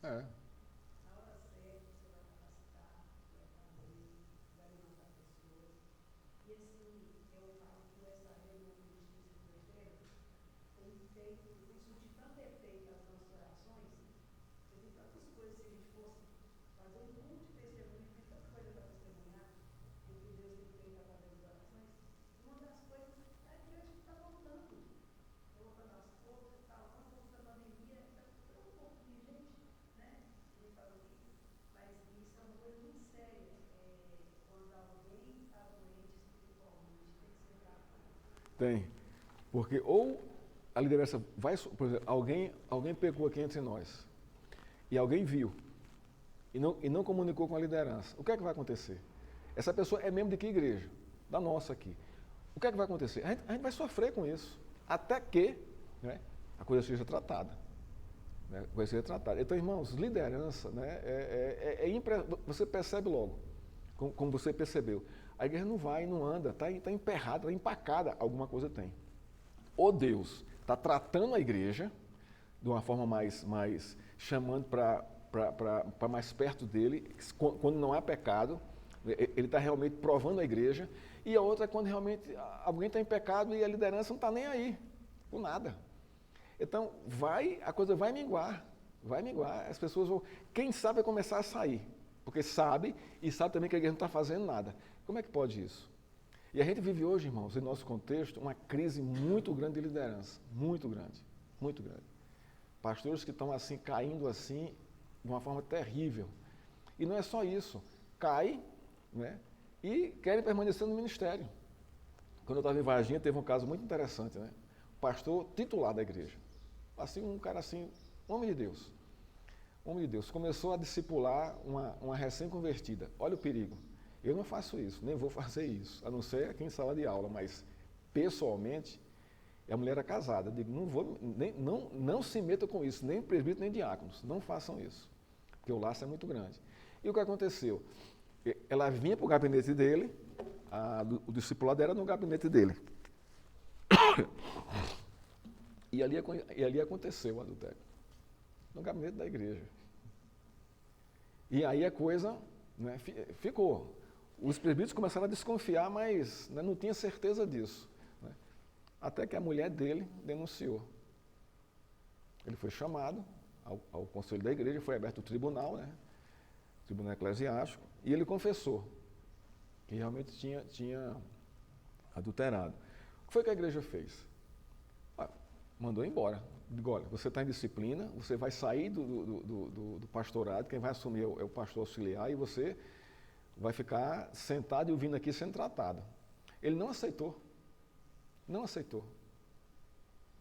É. Tem. Porque ou a liderança vai, por exemplo, alguém pecou aqui entre nós, e alguém viu, e não comunicou com a liderança. O que é que vai acontecer? Essa pessoa é membro de que igreja? Da nossa aqui. O que é que vai acontecer? A gente vai sofrer com isso, até que, né, a coisa seja tratada. Né, vai ser tratada. Então, irmãos, liderança, né, você percebe logo, como você percebeu. A igreja não vai, não anda, está emperrada, está empacada, alguma coisa tem. Ou Deus está tratando a igreja de uma forma mais chamando para mais perto dele, quando não há pecado, ele está realmente provando a igreja, e a outra é quando realmente alguém está em pecado e a liderança não está nem aí, com nada. Então, a coisa vai minguar, as pessoas vão, quem sabe vai começar a sair, porque sabe, e sabe também que a igreja não está fazendo nada. Como é que pode isso? E a gente vive hoje, irmãos, em nosso contexto, uma crise muito grande de liderança, muito grande, muito grande. Pastores que estão assim, caindo assim, de uma forma terrível. E não é só isso, caem, né, e querem permanecer no ministério. Quando eu estava em Varginha, teve um caso muito interessante, né? Pastor titular da igreja. Assim, um cara assim, homem de Deus, começou a discipular uma recém-convertida. Olha o perigo. Eu não faço isso, nem vou fazer isso, a não ser aqui em sala de aula, mas pessoalmente, a mulher era casada. Eu digo, não se meta com isso, nem presbítero, nem diáconos, não façam isso, porque o laço é muito grande. E o que aconteceu? Ela vinha para o gabinete dele, o discipulado era no gabinete dele. E ali aconteceu o adultério, no gabinete da igreja. E aí a coisa, né, ficou. Os presbíteros começaram a desconfiar, mas, né, não tinha certeza disso. Né? Até que a mulher dele denunciou. Ele foi chamado ao conselho da igreja, foi aberto o tribunal, né, tribunal eclesiástico, e ele confessou que realmente tinha adulterado. O que foi que a igreja fez? Mandou embora. Digo, olha, você está em disciplina, você vai sair do pastorado, quem vai assumir é o pastor auxiliar, e você vai ficar sentado e ouvindo aqui sendo tratado. Ele não aceitou. Não aceitou.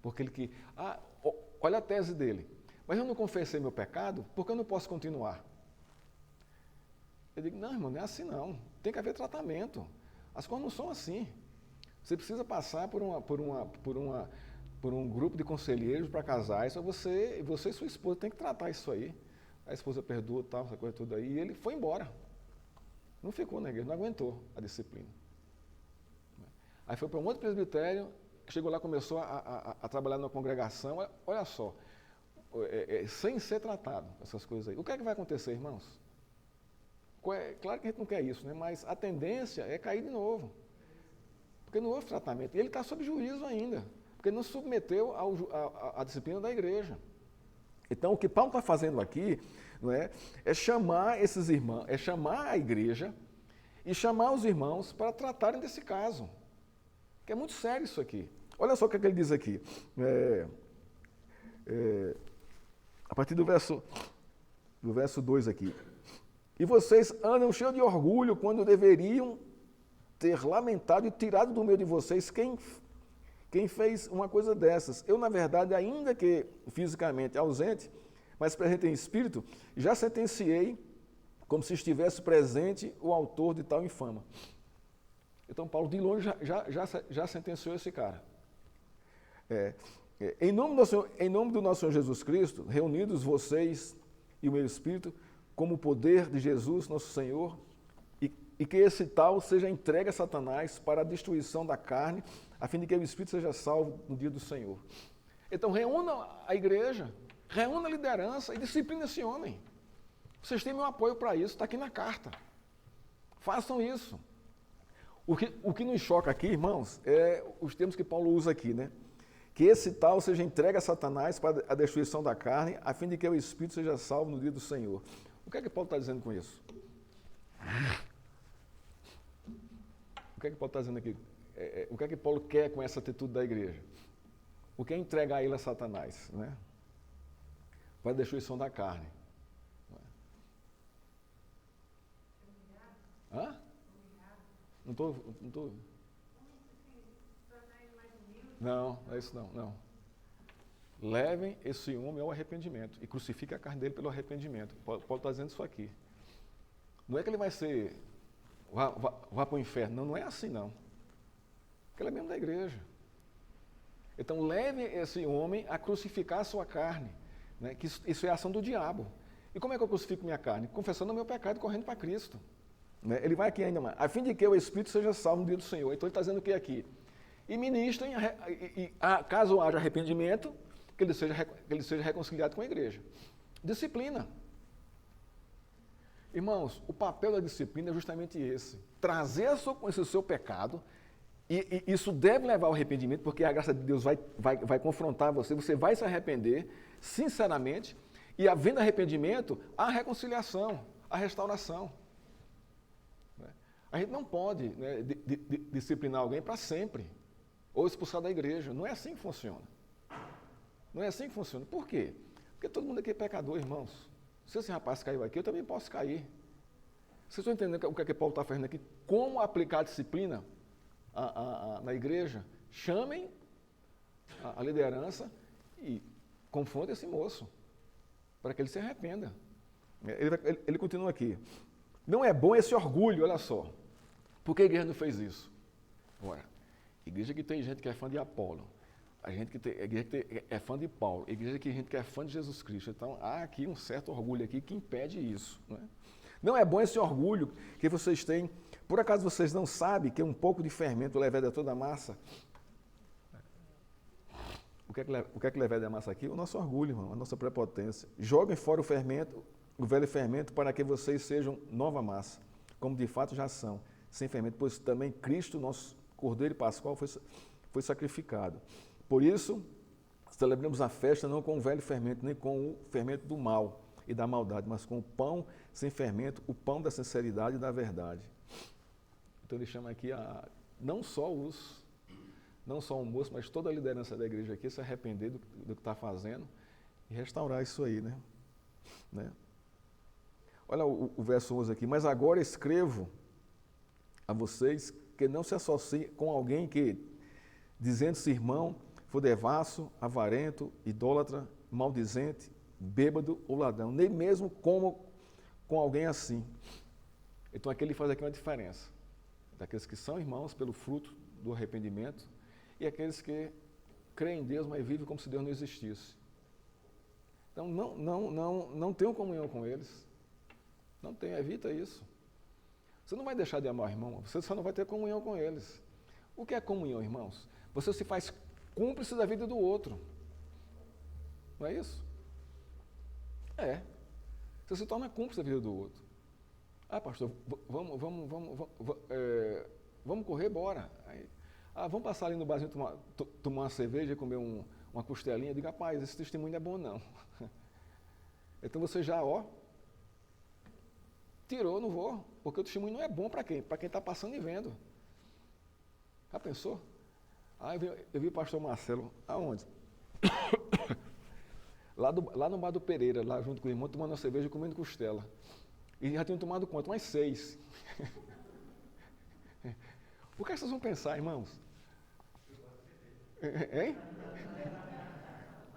Porque olha a tese dele. Mas eu não confessei meu pecado, por que eu não posso continuar? Eu digo, não, irmão, não é assim não. Tem que haver tratamento. As coisas não são assim. Você precisa passar por um grupo de conselheiros para casais, você e sua esposa tem que tratar isso aí. A esposa perdoa, tal, essa coisa toda aí, e ele foi embora. Não ficou na igreja, não aguentou a disciplina. Aí foi para um outro presbitério, chegou lá, começou a trabalhar na congregação, olha só, sem ser tratado, essas coisas aí. O que é que vai acontecer, irmãos? Claro que a gente não quer isso, né? Mas a tendência é cair de novo. Porque não houve tratamento. E ele está sob juízo ainda, porque não submeteu à disciplina da igreja. Então, o que Paulo está fazendo aqui, não é chamar esses irmãos, é chamar a igreja e chamar os irmãos para tratarem desse caso. Que é muito sério isso aqui. Olha só o que ele diz aqui. A partir do verso 2 aqui. E vocês andam cheios de orgulho quando deveriam ter lamentado e tirado do meio de vocês quem fez uma coisa dessas. Eu, na verdade, ainda que fisicamente ausente, mas presente em espírito, já sentenciei como se estivesse presente o autor de tal infama. Então, Paulo, de longe, já sentenciou esse cara. Em nome do nosso Senhor Jesus Cristo, reunidos vocês e o meu espírito, como o poder de Jesus, nosso Senhor, e que esse tal seja entregue a Satanás para a destruição da carne, a fim de que o Espírito seja salvo no dia do Senhor. Então, reúna a igreja, reúna a liderança e disciplina esse homem. Vocês têm meu apoio para isso, está aqui na carta. Façam isso. O que nos choca aqui, irmãos, é os termos que Paulo usa aqui, né? Que esse tal seja entregue a Satanás para a destruição da carne, a fim de que o Espírito seja salvo no dia do Senhor. O que é que Paulo está dizendo com isso? O que é que Paulo está dizendo aqui? O que é que Paulo quer com essa atitude da igreja? O que é entregar ele a Satanás, né? Para a destruição da carne. Hã? Não estou. Não, não é isso não, não. Levem esse homem ao arrependimento e crucifiquem a carne dele pelo arrependimento. Paulo está dizendo isso aqui. Não é que ele vai ser, vá para o inferno. Não, não é assim não. Porque ele é membro da igreja. Então levem esse homem a crucificar a sua carne. Né? Que isso é a ação do diabo. E como é que eu crucifico minha carne? Confessando o meu pecado e correndo para Cristo. Né? Ele vai aqui ainda mais. A fim de que o Espírito seja salvo no dia do Senhor. Então ele está dizendo o que aqui? E ministrem, caso haja arrependimento, que ele seja reconciliado com a igreja. Disciplina. Irmãos, o papel da disciplina é justamente esse. Trazer a sua consciência do seu pecado, e isso deve levar ao arrependimento, porque a graça de Deus vai confrontar você, você vai se arrepender, sinceramente, e havendo arrependimento, há reconciliação, há restauração. A gente não pode, né, disciplinar alguém para sempre, ou expulsar da igreja. Não é assim que funciona. Não é assim que funciona. Por quê? Porque todo mundo aqui é pecador, irmãos. Se esse rapaz caiu aqui, eu também posso cair. Vocês estão entendendo o que é que Paulo está fazendo aqui? Como aplicar a disciplina na igreja? Chamem a liderança e confrontem esse moço, para que ele se arrependa. Ele continua aqui. Não é bom esse orgulho, olha só. Por que a igreja não fez isso? Ora, igreja que tem gente que é fã de Apolo, a igreja que é fã de Paulo, a igreja que tem gente que é fã de Jesus Cristo. Então, há aqui um certo orgulho aqui que impede isso. Não é bom esse orgulho que vocês têm. Por acaso vocês não sabem que um pouco de fermento leveda toda a massa? O que é que leveda a massa aqui? O nosso orgulho, irmão, a nossa prepotência. Joguem fora o fermento, o velho fermento, para que vocês sejam nova massa, como de fato já são, sem fermento, pois também Cristo, nosso Cordeiro Pascual, foi sacrificado. Por isso, celebramos a festa não com o velho fermento, nem com o fermento do mal e da maldade, mas com o pão sem fermento, o pão da sinceridade e da verdade. Então ele chama aqui não só o moço, mas toda a liderança da igreja aqui se arrepender do que está fazendo e restaurar isso aí, né? Olha o verso 11 aqui. Mas agora escrevo a vocês que não se associem com alguém que, dizendo-se irmão, for devasso, avarento, idólatra, maldizente, bêbado ou ladrão, nem mesmo como com alguém assim. Então aqui ele faz aqui uma diferença. Daqueles que são irmãos pelo fruto do arrependimento e aqueles que creem em Deus, mas vivem como se Deus não existisse. Então não tenham comunhão com eles. Não tenha, evita isso. Você não vai deixar de amar o irmão, você só não vai ter comunhão com eles. O que é comunhão, irmãos? Você se faz cúmplice da vida do outro. Não é isso? É. Você se torna cúmplice da vida do outro. Ah, pastor, vamos correr, bora. Aí, vamos passar ali no barzinho, tomar uma cerveja, comer uma costelinha. Eu digo, rapaz, esse testemunho não é bom não. Então você já, tirou, não vou, porque o testemunho não é bom para quem? Para quem está passando e vendo. Já pensou? Eu vi o pastor Marcelo, aonde? Lá no bar do Pereira, lá junto com o irmão, tomando uma cerveja e comendo costela. E já tinham tomado quanto? Umas 6. O que vocês vão pensar, irmãos? Hein?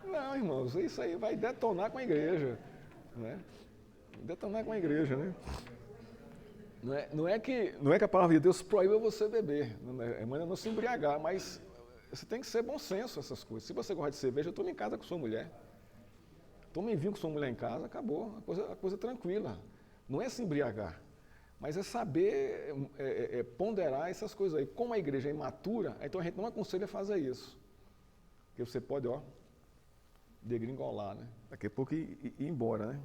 Não, irmãos, isso aí vai detonar com a igreja. Né? Detonar com a igreja, né? Não é que a palavra de Deus proíba você beber, manda não se embriagar, mas você tem que ser bom senso essas coisas. Se você gosta de cerveja, tome em casa com sua mulher. Tome vinho com sua mulher em casa, acabou. A coisa tranquila. Não é se embriagar, mas é saber ponderar essas coisas aí. Como a igreja é imatura, então a gente não aconselha fazer isso. Porque você pode, degringolar, né? Daqui a pouco ir embora, né?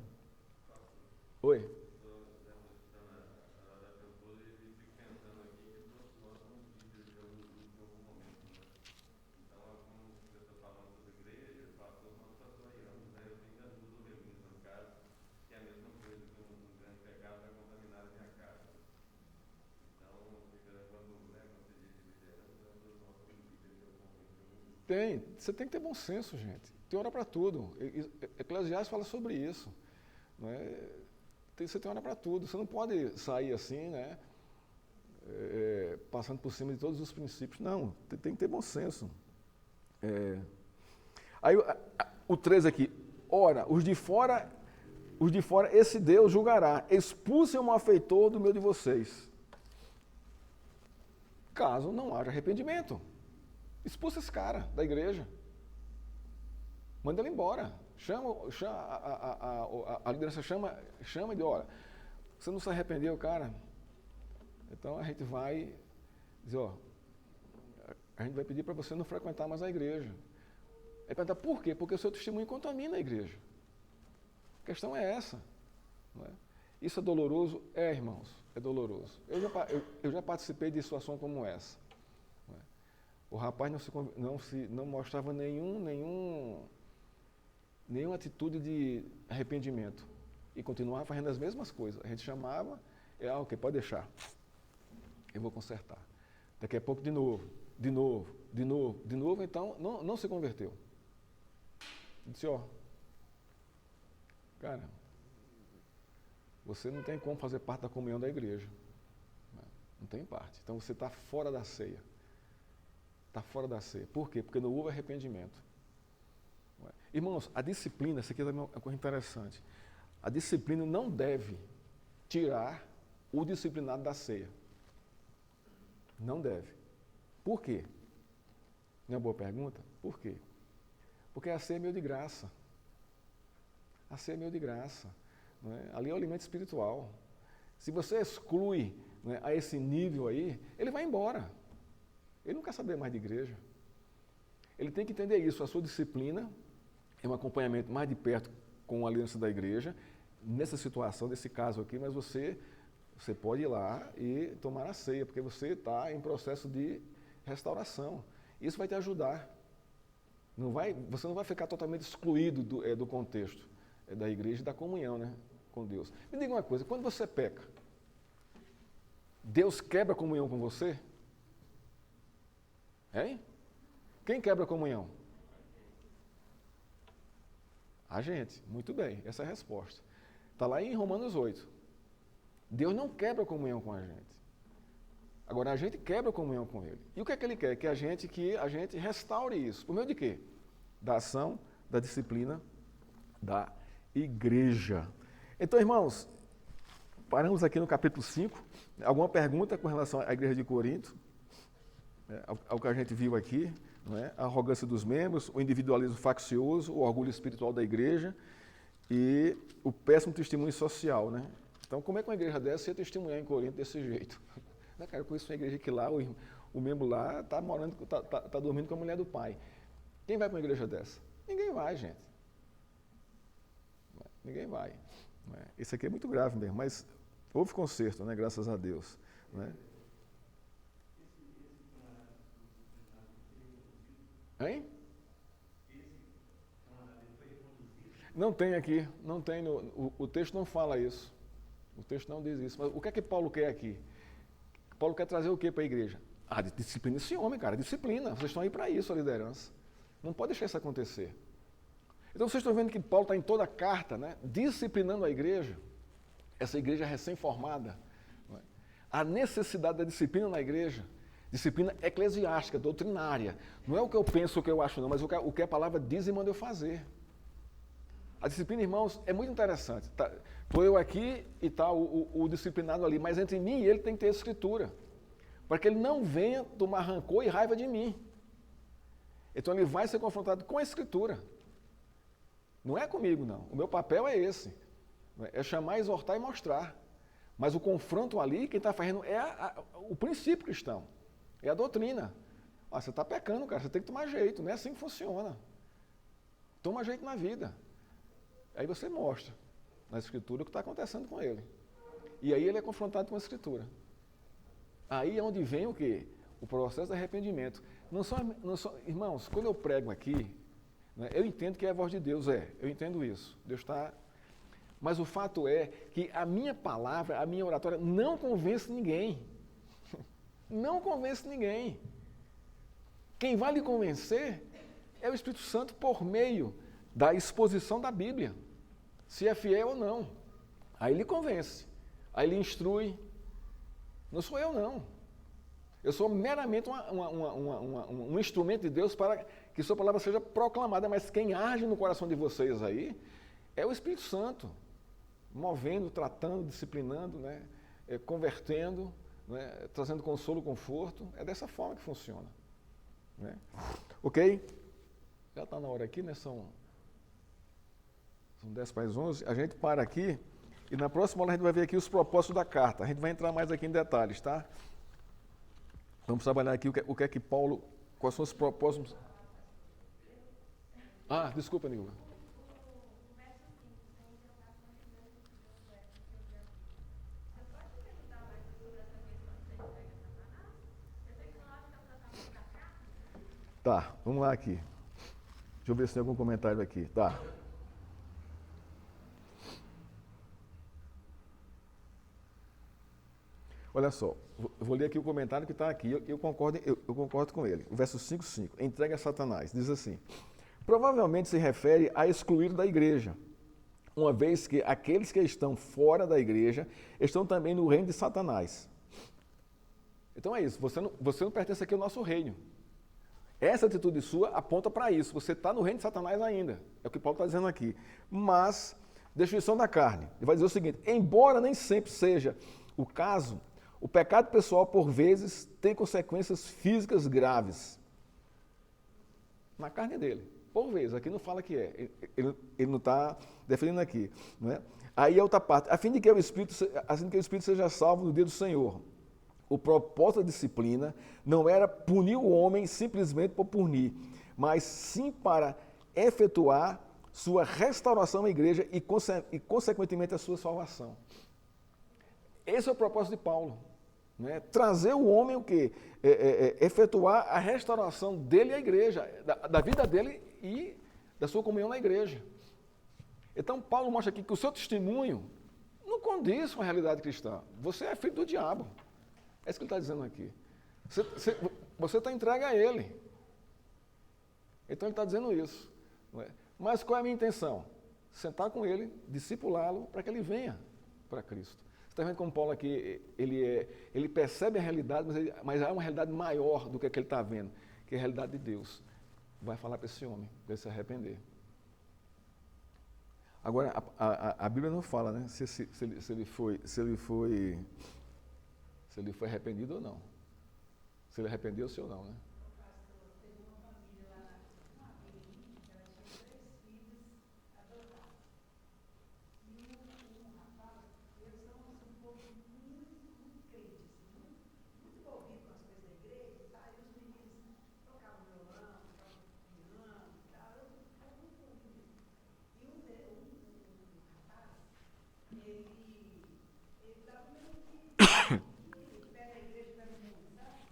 Oi? Você tem que ter bom senso, gente. Tem hora para tudo. Eclesiastes fala sobre isso. Não é? Você tem hora para tudo. Você não pode sair assim, né? Passando por cima de todos os princípios. Não, tem que ter bom senso. Aí o 13 aqui, ora, os de fora esse Deus julgará, expulsem o malfeitor do meio de vocês. Caso não haja arrependimento, expulsa esse cara da igreja. Manda ele embora. A liderança chama e diz, olha, você não se arrependeu, cara? Então a gente vai dizer, ó, a gente vai pedir para você não frequentar mais a igreja. Ele pergunta, por quê? Porque o seu testemunho contamina a igreja. A questão é essa. Não é? Isso é doloroso? É, irmãos, é doloroso. Eu já participei de situação como essa. Não é? O rapaz não mostrava nenhuma atitude de arrependimento e continuava fazendo as mesmas coisas. A gente chamava, ok, pode deixar, eu vou consertar. Daqui a pouco de novo, então não se converteu. Eu disse, cara, você não tem como fazer parte da comunhão da igreja. Não tem parte. Então você está fora da ceia. Está fora da ceia. Por quê? Porque não houve arrependimento. Irmãos, a disciplina, isso aqui é uma coisa interessante. A disciplina não deve tirar o disciplinado da ceia. Não deve. Por quê? Não é uma boa pergunta? Por quê? Porque a ceia é meio de graça. A ceia é meio de graça. Não é? Ali é o alimento espiritual. Se você exclui, não é, a esse nível aí, ele vai embora. Ele não quer saber mais de igreja. Ele tem que entender isso. A sua disciplina é um acompanhamento mais de perto com a aliança da igreja, nessa situação, nesse caso aqui, mas você pode ir lá e tomar a ceia, porque você está em processo de restauração. Isso vai te ajudar. Você não vai ficar totalmente excluído do contexto da igreja e da comunhão, né, com Deus. Me diga uma coisa, quando você peca, Deus quebra a comunhão com você? Hein? Quem quebra a comunhão? A gente. Muito bem, essa é a resposta. Está lá em Romanos 8. Deus não quebra a comunhão com a gente. Agora, a gente quebra a comunhão com Ele. E o que é que Ele quer? Que a gente restaure isso. Por meio de quê? Da ação, da disciplina, da igreja. Então, irmãos, paramos aqui no capítulo 5. Alguma pergunta com relação à igreja de Corinto? Ao que a gente viu aqui, não é? A arrogância dos membros, o individualismo faccioso, o orgulho espiritual da igreja e o péssimo testemunho social, né? Então, como é que uma igreja dessa ia testemunhar em Corinto desse jeito? Cara, eu conheço uma igreja que lá, o membro lá está dormindo com a mulher do pai. Quem vai para uma igreja dessa? Ninguém vai, gente. Ninguém vai. Isso aqui é muito grave mesmo, mas houve conserto, né? Graças a Deus. Né? Hein? Não tem aqui, não tem, o texto não fala isso. O texto não diz isso. Mas o que é que Paulo quer aqui? Paulo quer trazer o que para a igreja? Disciplina esse homem, cara, disciplina. Vocês estão aí para isso, a liderança. Não pode deixar isso acontecer. Então vocês estão vendo que Paulo está em toda a carta, né, disciplinando a igreja, essa igreja recém-formada. Não é? A necessidade da disciplina na igreja, disciplina eclesiástica, doutrinária. Não é o que eu penso, o que eu acho, não, mas o que a palavra diz e manda eu fazer. A disciplina, irmãos, é muito interessante. Estou eu aqui e está o disciplinado ali, mas entre mim e ele tem que ter escritura, para que ele não venha tomar rancor e raiva de mim. Então ele vai ser confrontado com a escritura. Não é comigo, não. O meu papel é esse. É chamar, exortar e mostrar. Mas o confronto ali, quem está fazendo é o princípio cristão. É a doutrina. Você está pecando, cara, você tem que tomar jeito. Não é assim que funciona. Toma jeito na vida. Aí você mostra na escritura o que está acontecendo com ele. E aí ele é confrontado com a escritura. Aí é onde vem o quê? O processo de arrependimento. Irmãos, quando eu prego aqui, né, eu entendo que é a voz de Deus, eu entendo isso. Deus está... Mas o fato é que a minha palavra, a minha oratória não convence ninguém. Não convence ninguém. Quem vai lhe convencer é o Espírito Santo por meio da exposição da Bíblia, se é fiel ou não. Aí ele convence, aí ele instrui. Não sou eu, não. Eu sou meramente um instrumento de Deus para que sua palavra seja proclamada, mas quem age no coração de vocês aí é o Espírito Santo, movendo, tratando, disciplinando, né? Convertendo, né? Trazendo consolo, conforto. É dessa forma que funciona. Né? Ok? Já está na hora aqui, né? São 10 para as 11. A gente para aqui e na próxima aula a gente vai ver aqui os propósitos da carta. A gente vai entrar mais aqui em detalhes, tá? Vamos trabalhar aqui o que é que Paulo, quais são os propósitos. Ah, desculpa, Nilva. Tá, vamos lá aqui. Deixa eu ver se tem algum comentário aqui. Tá. Olha só, eu vou ler aqui o comentário que está aqui, eu concordo com ele. O verso 5:5, entrega a Satanás, diz assim: provavelmente se refere a excluir da igreja, uma vez que aqueles que estão fora da igreja estão também no reino de Satanás. Então é isso, você não pertence aqui ao nosso reino. Essa atitude sua aponta para isso, você está no reino de Satanás ainda, é o que Paulo está dizendo aqui. Mas, destruição da carne, ele vai dizer o seguinte: embora nem sempre seja o caso, o pecado pessoal, por vezes, tem consequências físicas graves. Na carne dele. Por vezes, aqui não fala que é. Ele não está definindo aqui. Não é? Aí é outra parte. A fim de que o Espírito seja salvo no dia do Senhor. O propósito da disciplina não era punir o homem simplesmente por punir, mas sim para efetuar sua restauração à igreja e consequentemente, a sua salvação. Esse é o propósito de Paulo. Né? Trazer o homem o quê? Efetuar a restauração dele à igreja, da vida dele e da sua comunhão na igreja. Então Paulo mostra aqui que o seu testemunho não condiz com a realidade cristã. Você é filho do diabo. É isso que ele está dizendo aqui. Você está entregue a ele. Então ele está dizendo isso. Não é? Mas qual é a minha intenção? Sentar com ele, discipulá-lo para que ele venha para Cristo. Você está vendo como Paulo aqui, ele percebe a realidade, mas há uma realidade maior do que ele está vendo, que é a realidade de Deus. Vai falar para esse homem, para ele se arrepender. Agora, a Bíblia não fala, né, se ele foi arrependido ou não. Se ele arrependeu-se ou não, né?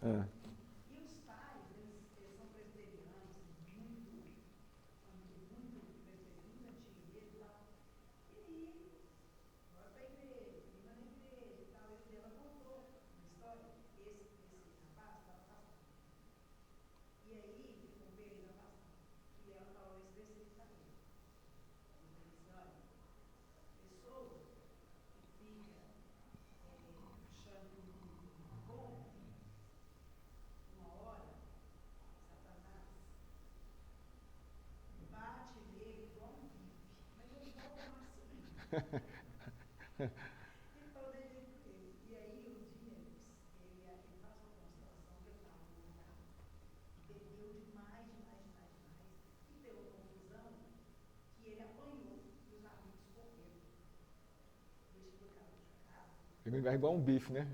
É. Ele vai igual um bife, né?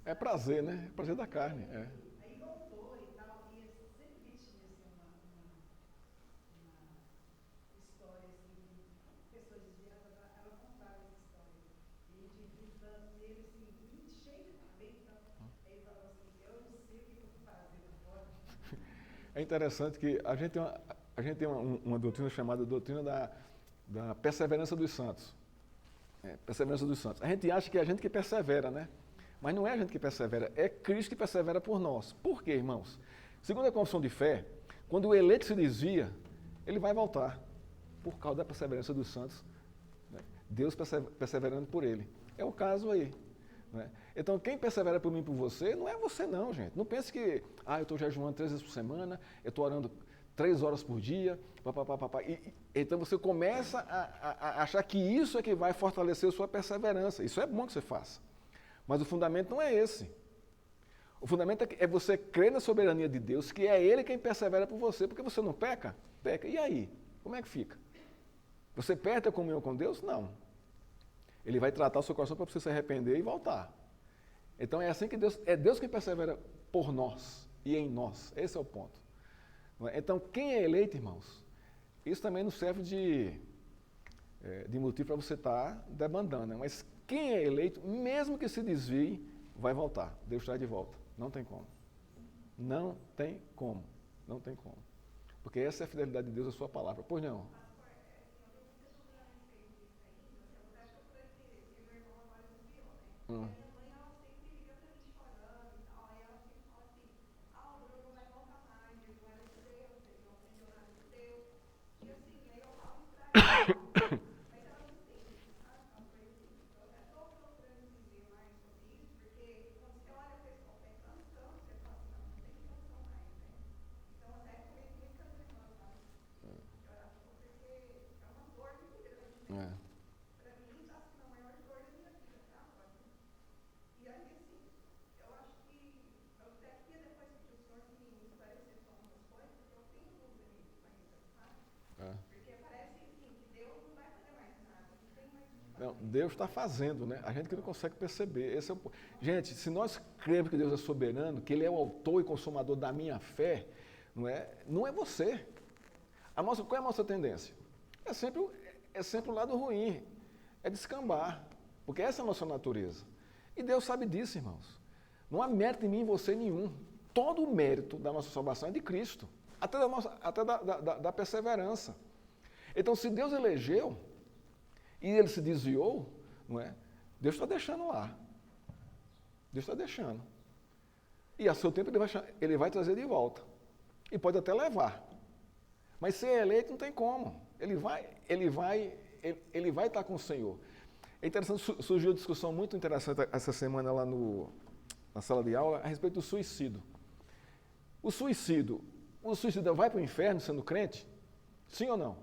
É prazer, né? É prazer da carne. É. É interessante que a gente tem uma doutrina chamada doutrina da perseverança dos santos. Perseverança dos santos. A gente acha que é a gente que persevera, né? Mas não é a gente que persevera, é Cristo que persevera por nós. Por quê, irmãos? Segundo a confissão de fé, quando o eleito se desvia, ele vai voltar. Por causa da perseverança dos santos, né? Deus perseverando por ele. É o caso aí. Né? Então, quem persevera por mim e por você, não é você não, gente. Não pense que, eu estou jejuando 3 vezes por semana, eu estou orando 3 horas por dia, papapá. Então você começa a achar que isso é que vai fortalecer a sua perseverança. Isso é bom que você faça. Mas o fundamento não é esse. O fundamento é você crer na soberania de Deus, que é Ele quem persevera por você, porque você não peca? Peca. E aí? Como é que fica? Você perde a comunhão com Deus? Não. Ele vai tratar o seu coração para você se arrepender e voltar. Então é assim que Deus quem persevera por nós e em nós. Esse é o ponto. Então, quem é eleito, irmãos, isso também não serve de motivo para você estar debandando, né? Mas quem é eleito, mesmo que se desvie, vai voltar. Deus traz de volta. Não tem como. Não tem como. Não tem como. Porque essa é a fidelidade de Deus à sua palavra. Pois não? Hum. É. É. Não, Deus está fazendo, né? A gente que não consegue perceber. Esse é o... Gente, se nós cremos que Deus é soberano, que Ele é o autor e consumador da minha fé, não é você. Qual é a nossa tendência? É sempre o lado ruim, é descambar, porque essa é a nossa natureza. E Deus sabe disso, irmãos. Não há mérito em mim e em você nenhum. Todo o mérito da nossa salvação é de Cristo, até da perseverança. Então, se Deus elegeu e ele se desviou, não é? Deus está deixando lá. Deus está deixando. E a seu tempo ele vai trazer de volta. E pode até levar. Mas ser eleito não tem como. Ele vai estar com o Senhor. É interessante, surgiu uma discussão muito interessante essa semana lá na sala de aula a respeito do suicídio. O suicídio vai para o inferno sendo crente? Sim ou não?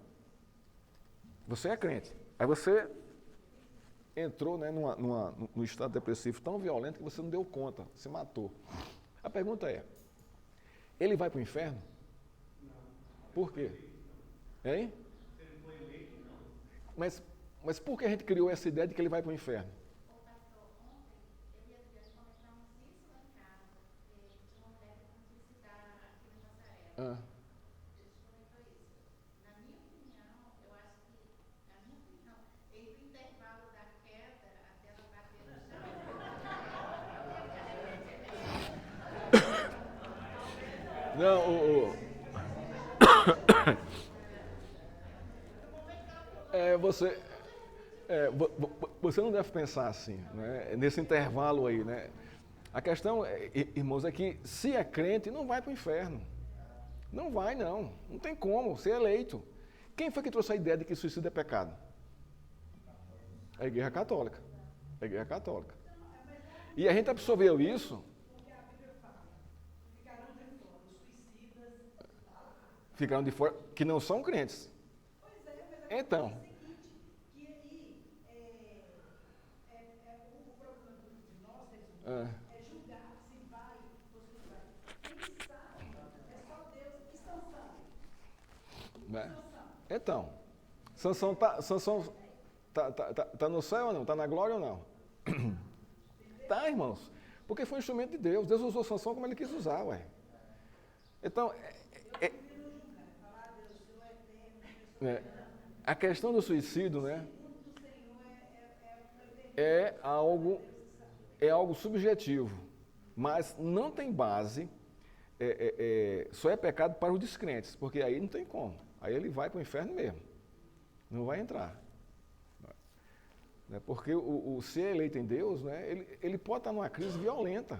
Você é crente. Aí você entrou, né, num estado depressivo tão violento que você não deu conta, se matou. A pergunta é, ele vai para o inferno? Por quê? Hein? Mas por que a gente criou essa ideia de que ele vai para o inferno? Ah. Não, você, você não deve pensar assim, né? Nesse intervalo aí, né? A questão, irmãos, é que se é crente, não vai para o inferno. Não vai, não. Não tem como ser eleito. Quem foi que trouxe a ideia de que suicídio é pecado? A Igreja Católica. A Igreja Católica. E a gente absorveu isso. Ficaram de fora, que não são crentes. Então. Né? Então, Sansão tá no céu ou não? Está na glória ou não? Tá, irmãos. Porque foi um instrumento de Deus. Deus usou Sansão como ele quis usar, ué. Então, a questão do suicídio, né? É algo subjetivo, mas não tem base só é pecado para os descrentes, porque aí não tem como. Aí ele vai para o inferno mesmo. Não vai entrar. Porque o ser eleito em Deus, né, ele pode estar numa crise violenta.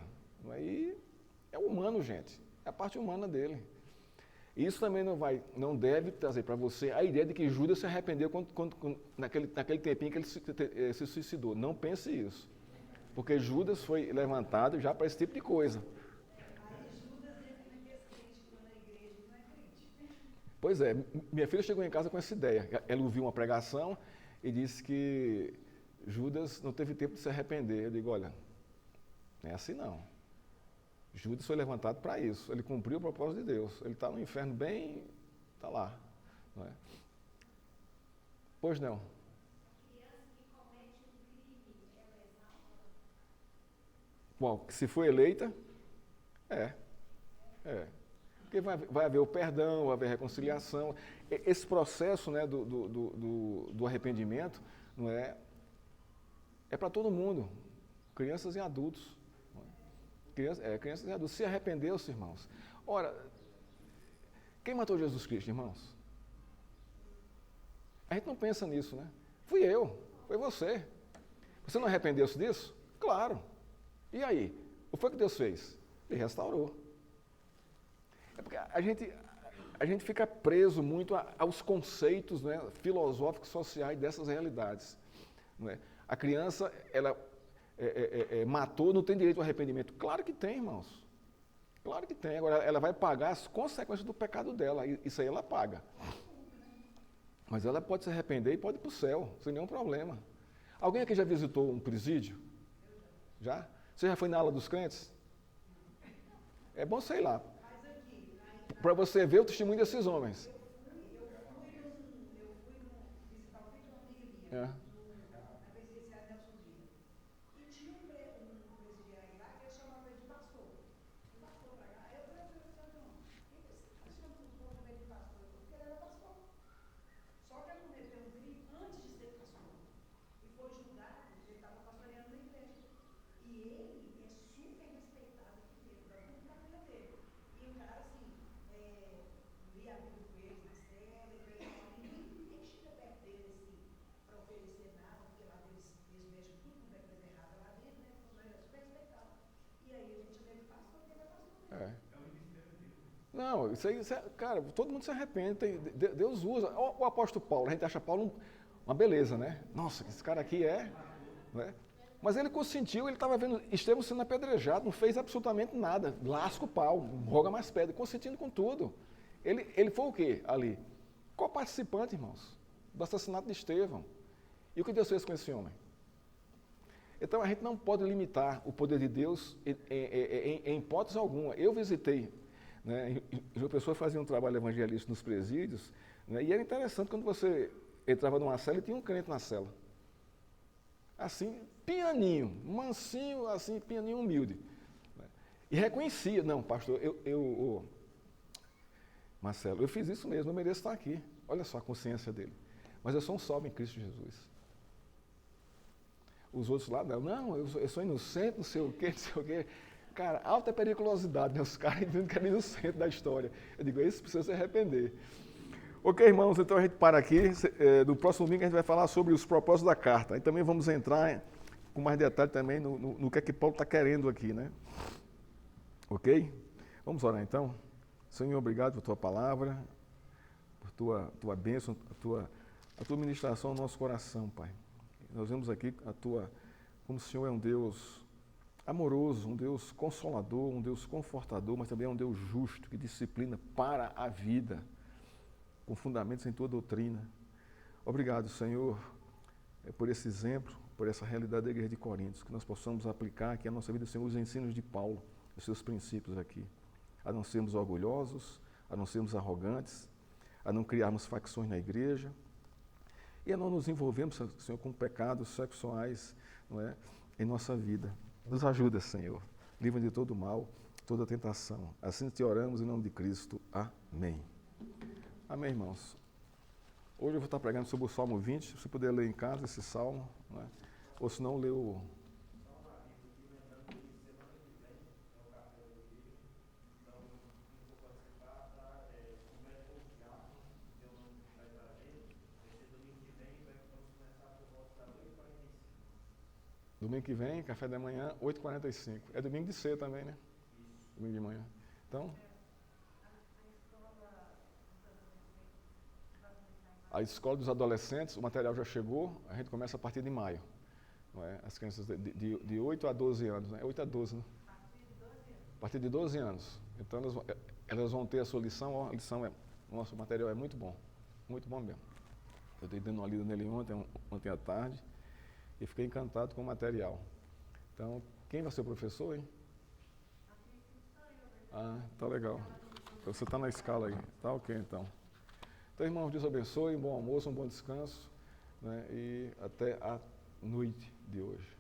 Aí é humano, gente. É a parte humana dele. Isso também não deve trazer para você a ideia de que Judas se arrependeu naquele tempinho que ele se suicidou. Não pense isso. Porque Judas foi levantado já para esse tipo de coisa. Pois é, minha filha chegou em casa com essa ideia. Ela ouviu uma pregação e disse que Judas não teve tempo de se arrepender. Eu digo, olha, não é assim não. Judas foi levantado para isso. Ele cumpriu o propósito de Deus. Ele está no inferno bem, está lá. Não é? Pois não. Bom, se for eleita, é. Porque vai haver o perdão, vai haver a reconciliação. Esse processo, né, do arrependimento não é para todo mundo, crianças e adultos. Crianças e adultos. Se arrependeu-se, irmãos. Ora, quem matou Jesus Cristo, irmãos? A gente não pensa nisso, né? Fui eu, foi você. Você não arrependeu-se disso? Claro. E aí? O que foi que Deus fez? Ele restaurou. É porque a gente fica preso muito aos conceitos, né, filosóficos, sociais dessas realidades. Não é? A criança, ela matou, não tem direito ao arrependimento. Claro que tem, irmãos. Claro que tem. Agora, ela vai pagar as consequências do pecado dela. Isso aí ela paga. Mas ela pode se arrepender e pode ir para o céu, sem nenhum problema. Alguém aqui já visitou um presídio? Já? Você já foi na ala dos crentes? É bom, sei lá. Para você ver o testemunho desses homens. É. É. Não, cara, todo mundo se arrepende. Deus usa. O apóstolo Paulo, a gente acha Paulo uma beleza, né? Nossa, esse cara aqui é. Né? Mas ele consentiu, ele estava vendo Estevão sendo apedrejado, não fez absolutamente nada. Lasca o pau, roga mais pedra, consentindo com tudo. Ele foi o quê ali? Co-participante, irmãos, do assassinato de Estevão. E o que Deus fez com esse homem? Então a gente não pode limitar o poder de Deus em hipótese alguma. Eu visitei, né, uma pessoa fazia um trabalho evangelístico nos presídios, né, e era interessante quando você entrava numa cela e tinha um crente na cela. Assim, pianinho, mansinho, assim, pianinho humilde. Né, e reconhecia, não, pastor, Marcelo, eu fiz isso mesmo, eu mereço estar aqui. Olha só a consciência dele. Mas eu sou um salvo em Cristo Jesus. Os outros lá, não, eu sou inocente, não sei o quê. Cara, alta periculosidade, né? Os caras dizendo que era inocente da história. Eu digo, isso precisa se arrepender. Ok, irmãos, então a gente para aqui. No próximo domingo a gente vai falar sobre os propósitos da carta. E também vamos entrar com mais detalhe também no que é que Paulo está querendo aqui, né? Ok? Vamos orar então. Senhor, obrigado por tua palavra, por tua bênção, a tua ministração ao nosso coração, Pai. Nós vemos aqui como o Senhor é um Deus amoroso, um Deus consolador, um Deus confortador, mas também é um Deus justo, que disciplina para a vida, com fundamentos em tua doutrina. Obrigado, Senhor, por esse exemplo, por essa realidade da Igreja de Coríntios, que nós possamos aplicar aqui a nossa vida, Senhor, os ensinos de Paulo, os seus princípios aqui, a não sermos orgulhosos, a não sermos arrogantes, a não criarmos facções na igreja, e a não nos envolvermos, Senhor, com pecados sexuais, não é, em nossa vida. Nos ajuda, Senhor. Livra de todo mal, toda tentação. Assim te oramos em nome de Cristo. Amém. Amém, irmãos. Hoje eu vou estar pregando sobre o Salmo 20. Se você puder ler em casa esse salmo, não é? Ou se não, lê o... Domingo que vem, café da manhã, 8h45. É domingo de cedo também, né? Domingo de manhã. Então, a escola dos adolescentes, o material já chegou, a gente começa a partir de maio. Não é? As crianças de 8 a 12 anos, né? 8 a 12, né? A partir de 12 anos. Então, elas vão ter a sua lição, ó, a lição nosso material é muito bom mesmo. Eu dei dando uma lida nele ontem à tarde, e fiquei encantado com o material. Então, quem vai ser o professor, hein? Ah, tá legal. Então, você está na escala aí. Tá ok, então. Então, irmãos, Deus abençoe, um bom almoço, um bom descanso, né? E até a noite de hoje.